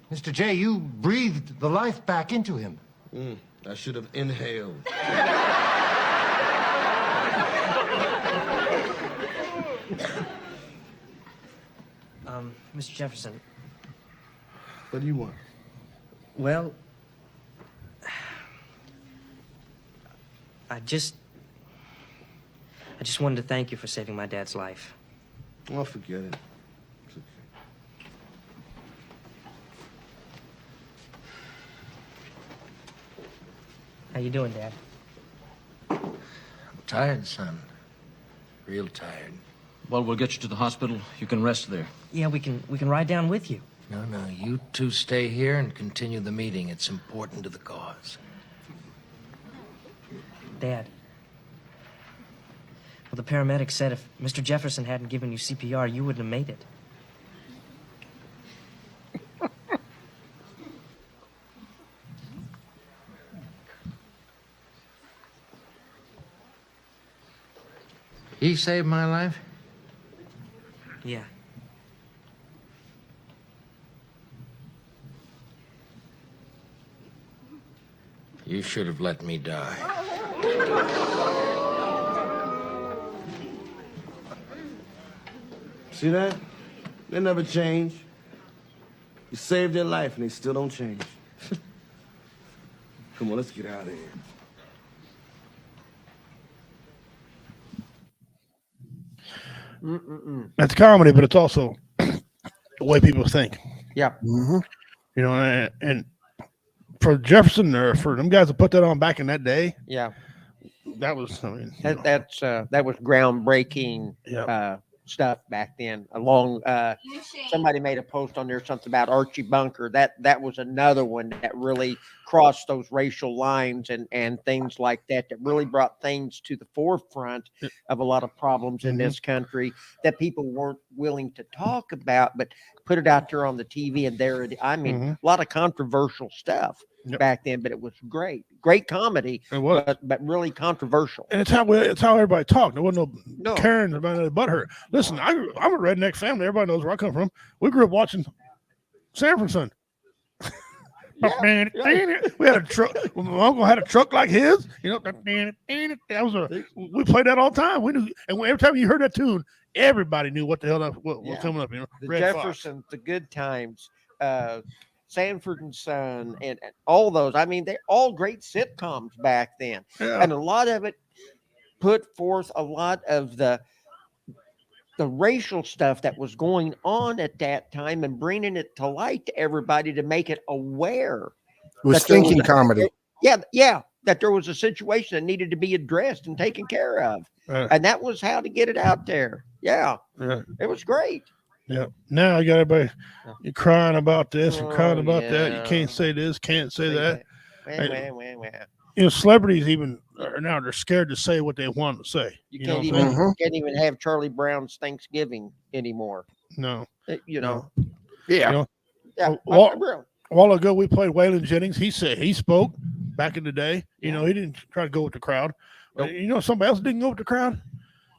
Mr. J, you breathed the life back into him. I should have inhaled. Mr. Jefferson. What do you want? Well, I just wanted to thank you for saving my dad's life. Oh, forget it. It's okay. How you doing, Dad? I'm tired, son. Real tired. Well, we'll get you to the hospital. You can rest there. Yeah, we can ride down with you. No, you two stay here and continue the meeting. It's important to the cause. Dad. Well, the paramedic said if Mr. Jefferson hadn't given you CPR, you wouldn't have made it. He saved my life? Yeah. You should have let me die. See that? They never change. You saved their life and they still don't change. Come on, let's get out of here. That's comedy, but it's also the way people think. Yeah. You know, and for Jefferson or for them guys to put that on back in that day, Yeah. that was, I mean, that was groundbreaking stuff back then. Along, somebody made a post on there something about Archie Bunker. That was another one that really crossed those racial lines and things like that. That really brought things to the forefront of a lot of problems in this country that people weren't willing to talk about, but put it out there on the TV. And there, I mean, a lot of controversial stuff back then, but it was great comedy. It was. But really controversial. And it's how everybody talked. There wasn't no Karens about it but her. Listen, I'm a redneck family. Everybody knows where I come from. We grew up watching Sanford Son. We had a truck. My uncle had a truck like his. You know, we played that all the time. We knew, and every time you heard that tune, everybody knew what the hell was coming up. You know, The Red Fox. Jeffersons, the Good Times, Sanford and Son, and all those. I mean, they're all great sitcoms back then, and a lot of it put forth a lot of the racial stuff that was going on at that time and bringing it to light to everybody to make it aware. It was thinking comedy. Yeah, that there was a situation that needed to be addressed and taken care of, and that was how to get it out there. Yeah. It was great. Yeah. Now I got everybody you're crying about this and crying about that. You can't say this, can't say that. You know, celebrities even are now they're scared to say what they want to say. You can't even have Charlie Brown's Thanksgiving anymore. No. You know. Yeah. You know, Yeah. a while ago we played Waylon Jennings. He spoke back in the day. You know, he didn't try to go with the crowd. But, you know, somebody else didn't go with the crowd.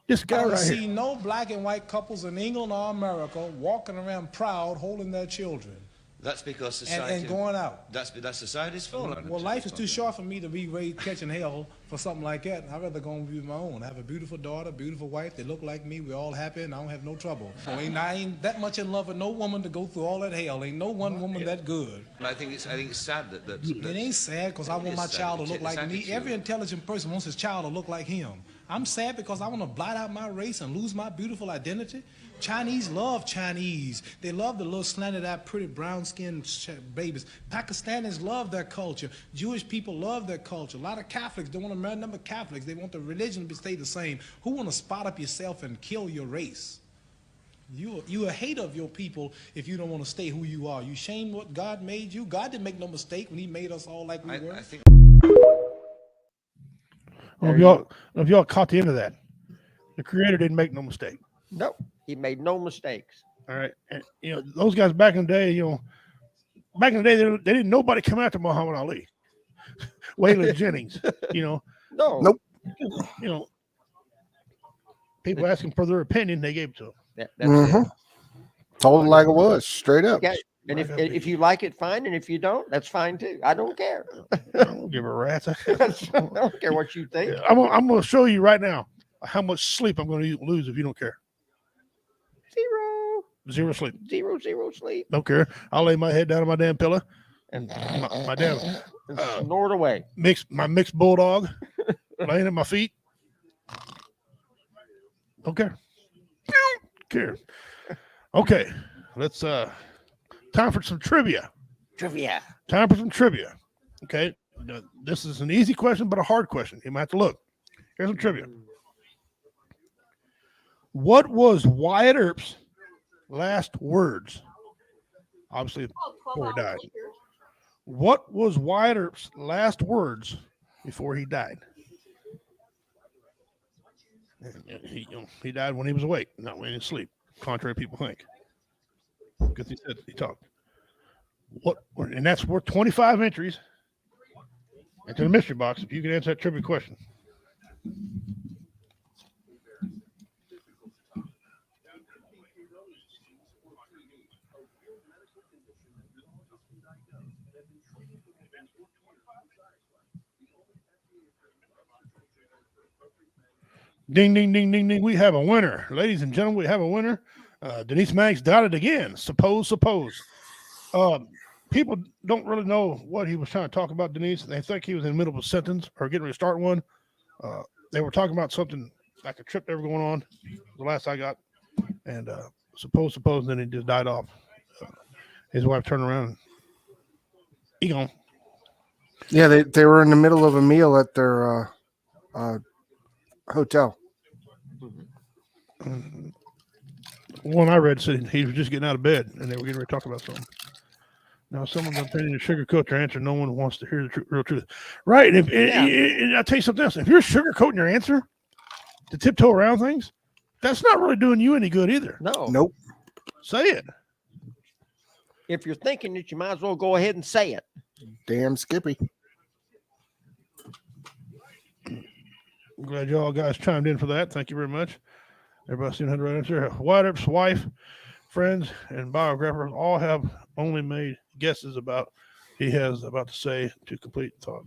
This guy I right see here. no black and white couples in England or America walking around proud, holding their children. That's because society and going out. That's society's fault. Well, life is too short for me to be raised catching hell for something like that. I'd rather go and be my own. I have a beautiful daughter, beautiful wife. They look like me. We're all happy, and I don't have no trouble. So I ain't that much in love with no woman to go through all that hell. Ain't no one woman that good. I think it's sad that it ain't sad because I want my child to look like me. Every intelligent person wants his child to look like him. I'm sad because I want to blot out my race and lose my beautiful identity. Chinese love Chinese. They love the little slanted-eyed, pretty brown-skinned babies. Pakistanis love their culture. Jewish people love their culture. A lot of Catholics don't want to marry number Catholics. They want the religion to stay the same. Who want to spot up yourself and kill your race? You a hater of your people if you don't want to stay who you are. You shame what God made you. God didn't make no mistake when he made us all like we were. If y'all caught the end of that, the creator didn't make no mistake. No, he made no mistakes. All right. And, you know, those guys back in the day, they didn't nobody come after Muhammad Ali. Waylon Jennings, you know. No. Nope. You know, people asking for their opinion, they gave it to them. That's it. Told it like it was, straight up. Yeah. And if you like it, fine. And if you don't, that's fine too. I don't care. I don't give a rat's. I don't care what you think. I'm going to show you right now how much sleep I'm going to lose if you don't care. Zero sleep. Zero sleep. Don't care. I'll lay my head down on my damn pillow and my damn snort away. My mixed bulldog laying at my feet. Don't care. Care. Okay. Let's time for some trivia. Time for some trivia. Okay. This is an easy question, but a hard question. You might have to look. Here's some trivia. What was Wyatt Earp's last words? Obviously, before he died. What was Wyatt Earp's last words before he died? He died when he was awake, not when he was asleep, contrary to people think. Because he talked. And that's worth 25 entries into the mystery box if you can answer that trivia question. Ding, ding, ding, ding, ding. We have a winner. Ladies and gentlemen, we have a winner. Denise Maggs got it again. Suppose. People don't really know what he was trying to talk about, Denise. They think he was in the middle of a sentence or getting ready to start one. They were talking about something like a trip they were going on, the last I got. And suppose, and then he just died off. His wife turned around. He gone. Yeah, they were in the middle of a meal at their hotel. One I read said he was just getting out of bed, and they were getting ready to talk about something. Now, someone's intending to sugarcoat their answer. No one wants to hear the real truth. Right. And I'll tell you something else. If you're sugarcoating your answer to tiptoe around things, that's not really doing you any good either. No. Nope. Say it. If you're thinking it, you might as well go ahead and say it. Damn Skippy. I'm glad you all guys chimed in for that. Thank you very much. Everybody seen the right answer. White Earp's wife, friends, and biographers all have only made guesses about he has about to say to complete thought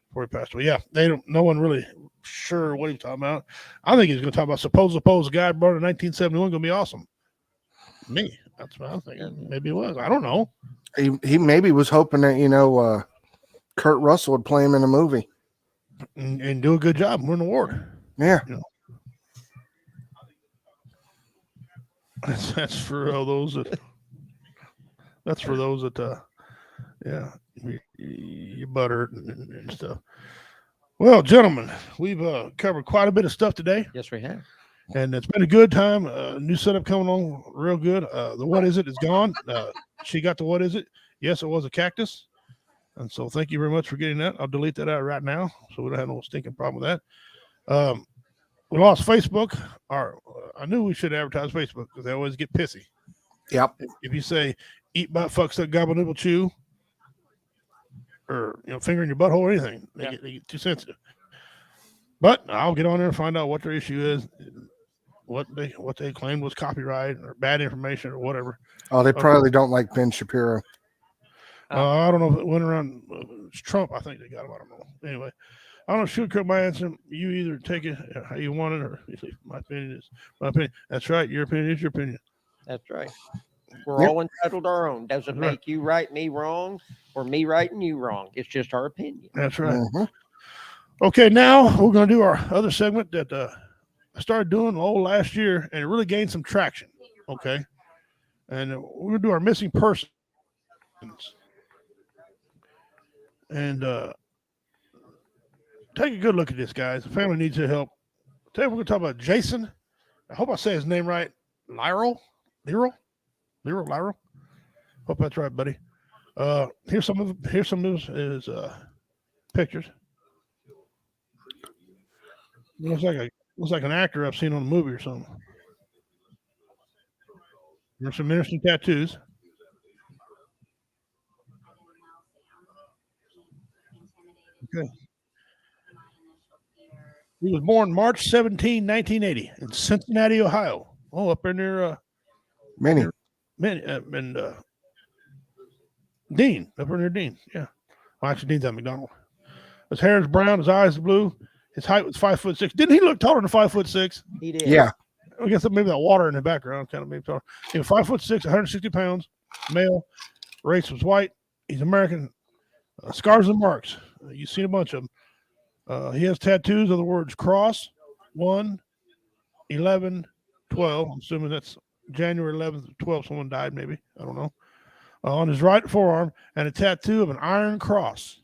before he passed away. Yeah, no one really sure what he's talking about. I think he's going to talk about suppose a guy born in 1971 going to be awesome. Me, that's what I'm thinking. Maybe it was. I don't know. He maybe was hoping that Kurt Russell would play him in a movie and do a good job, win an award. Yeah. That's for those that. That's for those that, you butter and stuff. Well, gentlemen, we've covered quite a bit of stuff today. Yes, we have. And it's been a good time. New setup coming on real good. The what is it is gone. She got the what is it. Yes, it was a cactus. And so thank you very much for getting that. I'll delete that out right now so we don't have no stinking problem with that. We lost Facebook. I knew we should advertise Facebook because they always get pissy. Yep. If you say eat butt, fuck, suck, gobble, nibble, chew, or finger in your butthole or anything, they get too sensitive. But I'll get on there and find out what their issue is, what they claimed was copyright or bad information or whatever. Oh, they probably don't like Ben Shapiro. I don't know if it went around Trump. I think they got him. I don't know. Anyway, I don't sugarcoat my answer. You either take it how you want it, or my opinion is my opinion. That's right. Your opinion is your opinion. That's right. We're all entitled to our own. Doesn't make you right, me wrong, or me right and you wrong. It's just our opinion. That's right. Mm-hmm. Okay, now we're going to do our other segment that I started doing last year, and it really gained some traction. Okay, and we're going to do our missing persons. And take a good look at this, guys. The family needs your help. Today we're going to talk about Jason. I hope I say his name right. Lyral. Hope that's right, buddy. Here's some of his pictures. Looks like an actor I've seen on a movie or something. There's some interesting tattoos. Okay. He was born March 17, 1980 in Cincinnati, Ohio. Oh, up in there. Many. And Dean. Up in there, Dean. Yeah. Well, actually, Dean's at McDonald. His hair is brown. His eyes are blue. His height was 5'6". Didn't he look taller than 5'6"? He did. Yeah. I guess maybe that water in the background kind of made him taller. He was 5'6", 160 pounds, male. Race was white. He's American. Scars and marks. You've seen a bunch of them. He has tattoos of the words cross, 1, 11, 12. I'm assuming that's January 11th, 12. Someone died, maybe. I don't know. On his right forearm, and a tattoo of an iron cross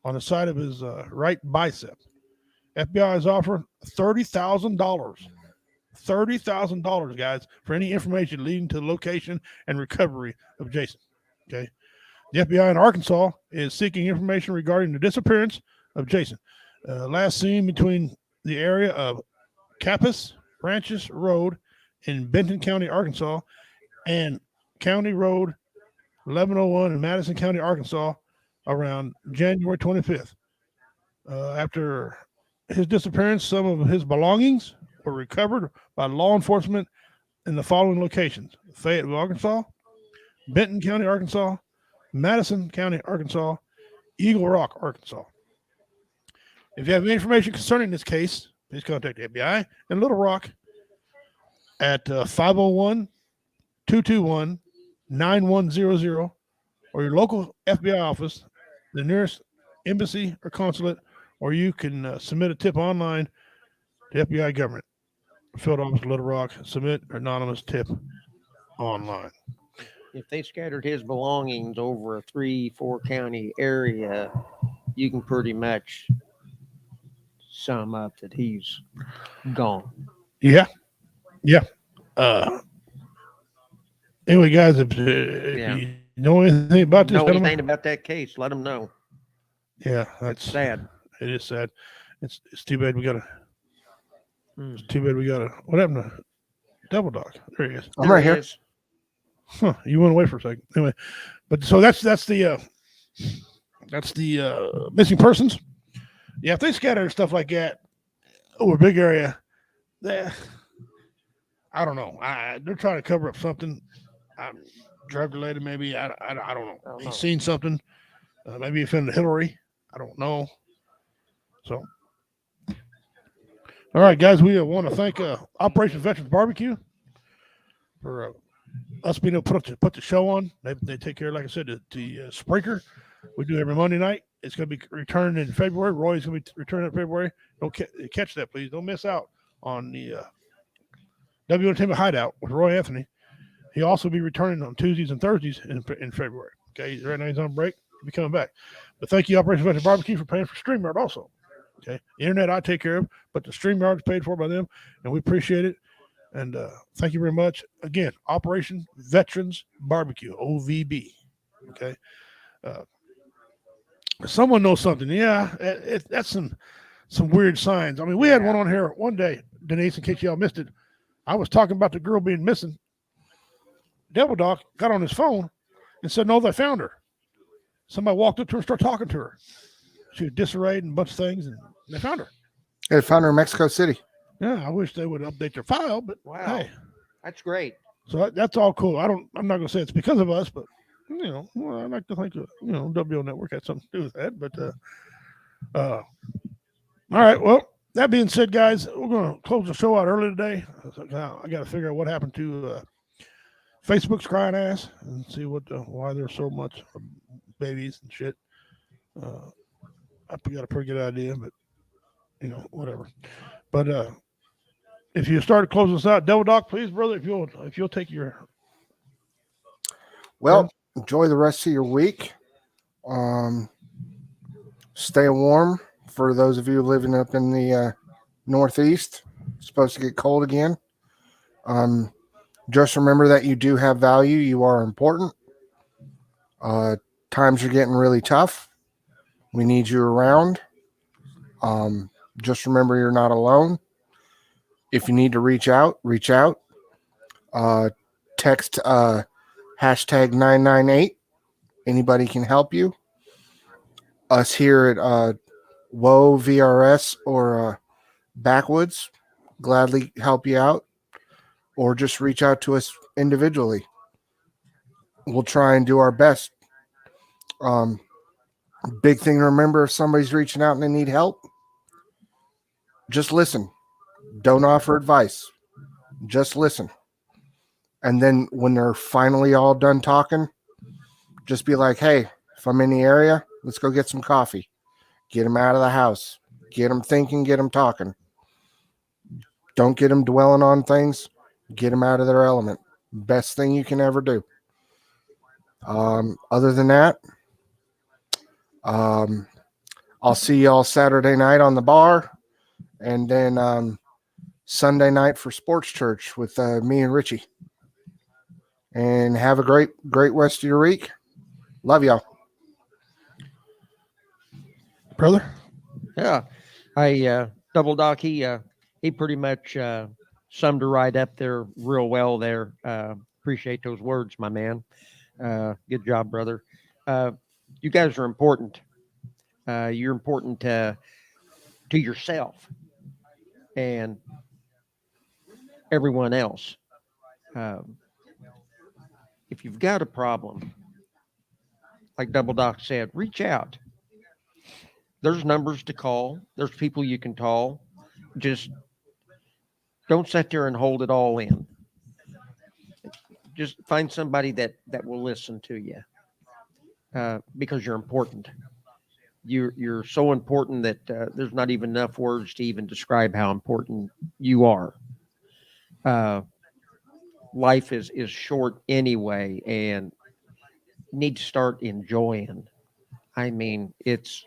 on the side of his right bicep. FBI is offering $30,000. $30,000, guys, for any information leading to the location and recovery of Jason. Okay. The FBI in Arkansas is seeking information regarding the disappearance of Jason. Last seen between the area of Capus Ranches Road in Benton County, Arkansas, and County Road 1101 in Madison County, Arkansas, around January 25th. After his disappearance, some of his belongings were recovered by law enforcement in the following locations: Fayetteville, Arkansas, Benton County, Arkansas, Madison County, Arkansas, Eagle Rock, Arkansas. If you have any information concerning this case, please contact the FBI in Little Rock at 501-221-9100 or your local FBI office, the nearest embassy or consulate, or you can submit a tip online to FBI government. Field office, Little Rock. Submit anonymous tip online. If they scattered his belongings over a 3-4 county area, you can pretty much sum up that he's gone. Yeah. Anyway, guys, if Yeah. you know anything about this, Know let 'em- anything about that case, let them know. yeah, It's sad. It is sad. It's too bad we gotta. Hmm. It's too bad we gotta. What happened to Devil Dog? There he is. I'm right here. Huh, you went away for a second. Anyway, but so that's the missing persons. Yeah, if they scatter stuff like that over a big area, I don't know. They're trying to cover up something. Drug related, maybe. I don't know. He's seen something. Maybe he found Hillary. I don't know. So, all right, guys, we want to thank Operation Veterans Barbecue for us being able to put the show on. They take care, like I said, the Spreaker. We do every Monday night. It's going to be returned in February. Roy's going to be returning in February. Don't catch that, please. Don't miss out on the W Entertainment Hideout with Roy Anthony. He'll also be returning on Tuesdays and Thursdays in February. Okay, right now he's on break. He'll be coming back. But thank you, Operation Veterans Barbecue, for paying for StreamYard also. Okay, the internet I take care of, but the StreamYard is paid for by them, and we appreciate it. And thank you very much. Again, Operation Veterans Barbecue, OVB. Okay. Someone knows something. Yeah, that's some weird signs. I mean, we had one on here one day, Denise, in case y'all missed it. I was talking about the girl being missing. Devil Dog got on his phone and said, no, they found her. Somebody walked up to her and started talking to her. She was disarrayed and a bunch of things, and they found her. They found her in Mexico City. Yeah, I wish they would update their file, but Wow. hey. That's great. So that's all cool. I'm not going to say it's because of us, but I like to think WO Network had something to do with that. But all right. Well, that being said, guys, we're going to close the show out early today. I got to figure out what happened to Facebook's crying ass and see why there's so much babies and shit. I got a pretty good idea, but whatever. But if you start closing us out, Devil Doc, please, brother, if you'll take your. Well, enjoy the rest of your week. Stay warm for those of you living up in the Northeast. It's supposed to get cold again. Just remember that you do have value. You are important. Times are getting really tough. We need you around. Just remember you're not alone. If you need to reach out, reach out. Text hashtag 998. Anybody can help you. Us here at WO VRS or Backwoods gladly help you out, or just reach out to us individually. We'll try and do our best. Big thing to remember, if somebody's reaching out and they need help, just listen. Don't offer advice. Just listen. And then when they're finally all done talking, just be like, hey, if I'm in the area, let's go get some coffee. Get them out of the house. Get them thinking, get them talking. Don't get them dwelling on things. Get them out of their element. Best thing you can ever do. Other than that, I'll see y'all Saturday night on the bar, and then Sunday night for Sports Church with me and Richie. And have a great rest of your week. Love y'all. Brother? Yeah. Double Doc, he pretty much summed her right up there real well there. Appreciate those words, my man. Good job, brother. You guys are important. You're important to yourself and everyone else. If you've got a problem, like Double Doc said, reach out. There's numbers to call. There's people you can call. just don't sit there and hold it all in. Just find somebody that will listen to you, because you're important. You're so important that there's not even enough words to even describe how important you are. Life is short anyway, and you need to start enjoying. I mean, it's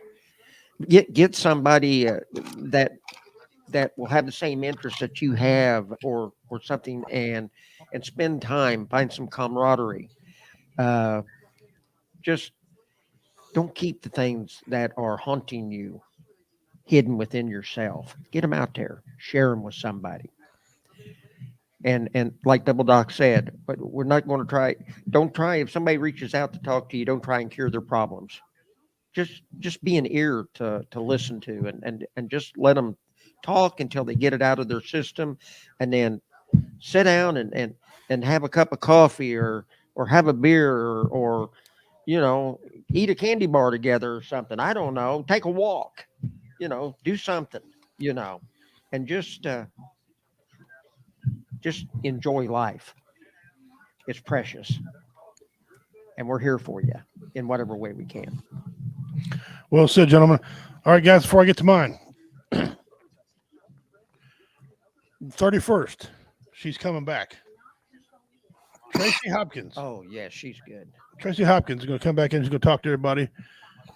get somebody that will have the same interests that you have, or something, and spend time, find some camaraderie. Just don't keep the things that are haunting you hidden within yourself. Get them out there, share them with somebody. And like Double Doc said, but we're not going to try. Don't try, if somebody reaches out to talk to you, don't try and cure their problems. Just be an ear to listen to, and just let them talk until they get it out of their system, and then sit down and have a cup of coffee, or have a beer, or eat a candy bar together or something. I don't know. Take a walk, do something, and just enjoy life. It's precious. And we're here for you in whatever way we can. Well said, gentlemen. All right, guys, before I get to mine, 31st, she's coming back. Tracy Hopkins. Oh, yeah, she's good. Tracy Hopkins is going to come back in. She's going to talk to everybody.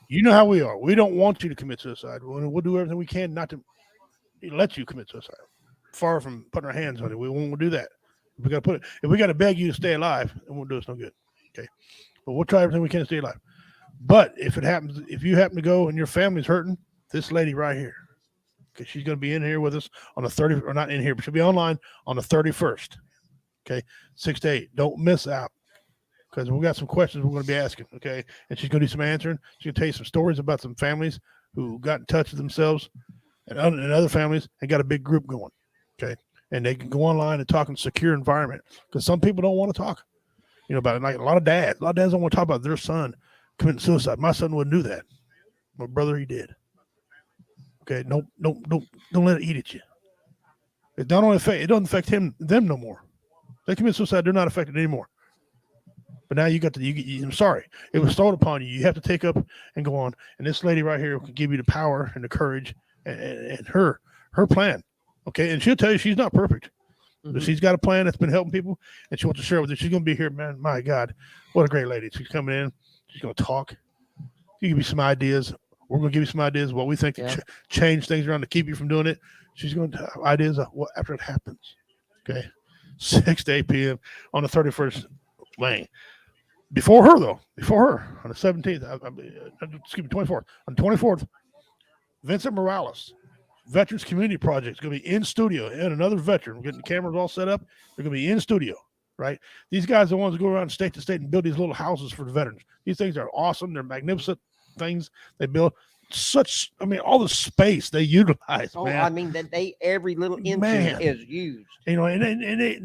You know how we are. We don't want you to commit suicide. We'll do everything we can not to let you commit suicide. Far from putting our hands on it. We won't do that. If we got to beg you to stay alive, it won't do us no good. Okay. But we'll try everything we can to stay alive. But if you happen to go and your family's hurting, this lady right here, because she's going to be in here with us on the 30th, or not in here, but she'll be online on the 31st. Okay. 6 to 8. Don't miss out, because we got some questions we're going to be asking. Okay. And she's going to do some answering. She's going to tell you some stories about some families who got in touch with themselves and other families and got a big group going. Okay. And they can go online and talk in a secure environment, because some people don't want to talk, about it. Like a lot of dads don't want to talk about their son committing suicide. My son wouldn't do that. My brother, he did. Okay. Don't let it eat at you. It doesn't affect them no more. They commit suicide, they're not affected anymore. But now I'm sorry. It was thrown upon you. You have to take up and go on. And this lady right here can give you the power and the courage and her plan. Okay. And she'll tell you she's not perfect. Mm-hmm. But she's got a plan that's been helping people, and she wants to share with you. She's going to be here, man. My God, what a great lady. She's coming in. She's going to talk. She'll give you some ideas. We're going to give you some ideas what we think to change things around to keep you from doing it. She's going to have ideas of what after it happens. Okay. 6 to 8 p.m. on the 31st lane. Before her, on the 17th, excuse me, 24th. On the 24th, Vincent Morales, Veterans Community Project, is going to be in studio, and another veteran. We're getting the cameras all set up. They're going to be in studio, right? These guys are the ones that go around state to state and build these little houses for the veterans. These things are awesome. They're magnificent things they build. All the space they utilize. Oh, man. I mean that every little inch is used. And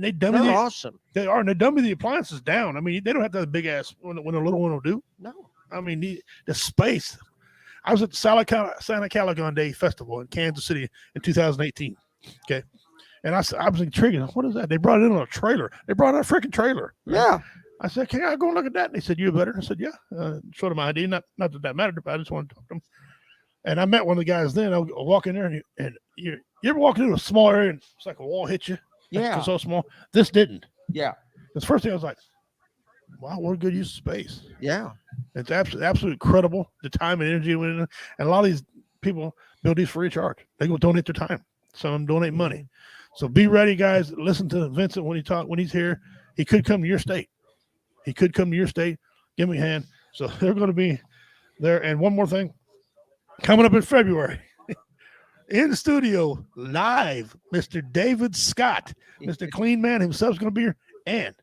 they dummy. They're awesome. They are, and they dummy the appliances down. I mean, they don't have to have a big ass when a little one will do. No. I mean the space. I was at the Santa Caligon Day Festival in Kansas City in 2018. Okay, and I was intrigued. What is that? They brought it in on a trailer. They brought in a freaking trailer. Yeah. I said, "Can I go and look at that?" And they said, "You a veteran?" I said, "Yeah." Showed them my ID. Not that that mattered, but I just wanted to talk to them. And I met one of the guys then. I walk in there, and you ever walk into a small area and it's like a wall hit you? Yeah. It's so small. This didn't. Yeah. The first thing I was like, wow, what a good use of space. Yeah. It's absolutely incredible, the time and energy. And a lot of these people build these free of charge. They go donate their time. Some of them donate money. So be ready, guys. Listen to Vincent when he's here. He could come to your state. Give me a hand. So they're going to be there. And one more thing. Coming up in February, in the studio, live, Mr. David Scott, Mr. Clean Man himself is going to be here. And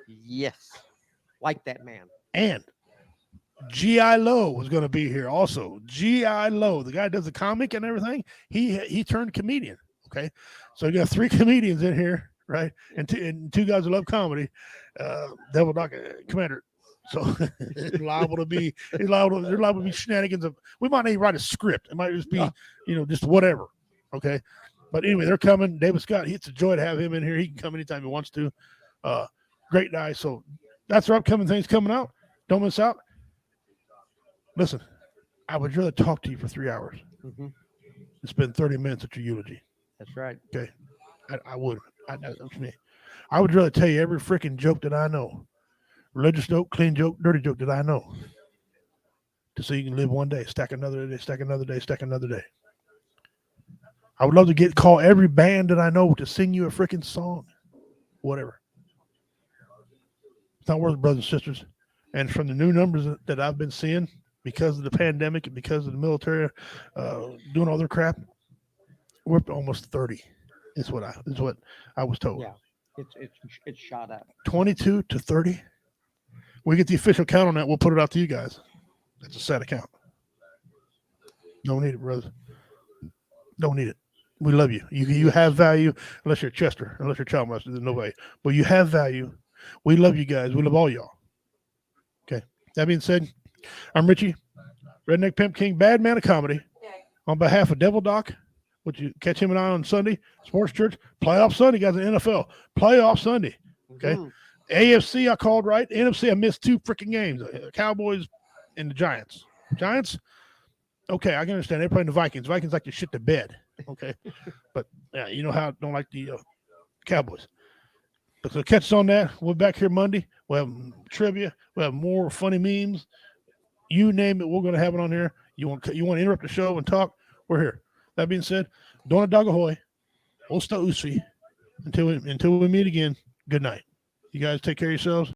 yes, like that man. And G.I. Lowe was going to be here also. G.I. Lowe, the guy who does the comic and everything, he turned comedian. Okay, so you got 3 comedians in here, right? And two guys who love comedy. Devil Doc Commander. So it's liable to be shenanigans of. We might not even write a script. It might just be, just whatever. Okay, But anyway, they're coming. David Scott, it's a joy to have him in here. He can come anytime he wants to. Great guy. So that's our upcoming things coming out. Don't miss out. Listen, I would rather talk to you for 3 hours Mm-hmm. and spend 30 minutes at your eulogy. That's right. Okay. I would. That's me. I would rather tell you every freaking joke that I know. Religious joke, clean joke, dirty joke that I know. To so you can live one day, stack another day, stack another day, stack another day. I would love to call every band that I know to sing you a freaking song. Whatever. It's not worth it, brothers and sisters. And from the new numbers that I've been seeing because of the pandemic and because of the military doing all their crap, we're up to almost 30. Is what I was told. Yeah, it's shot up. 22 to 30. We get the official count on that. We'll put it out to you guys. That's a sad account. Don't need it, brother. Don't need it. We love you. You have value, unless you're Chester, unless you're child molester. There's no way. But you have value. We love you guys. We love all y'all. Okay. That being said, I'm Richie, Redneck Pimp King, Bad Man of Comedy. On behalf of Devil Doc, which you catch him and I on Sunday, Sports Church, Playoff Sunday, guys, in NFL. Playoff Sunday. Okay. Mm-hmm. AFC, I called right. NFC, I missed 2 freaking games. Cowboys and the Giants. Giants, okay, I can understand. They're playing the Vikings. Vikings like to shit to bed. Okay. But yeah, you know how I don't like the Cowboys. But so catch us on that. We'll be back here Monday. We'll have trivia. We'll have more funny memes. You name it, we're going to have it on here. You want to interrupt the show and talk? We're here. That being said, Dona Dagahoy, Osta Usfi. Until we meet again, good night. You guys take care of yourselves.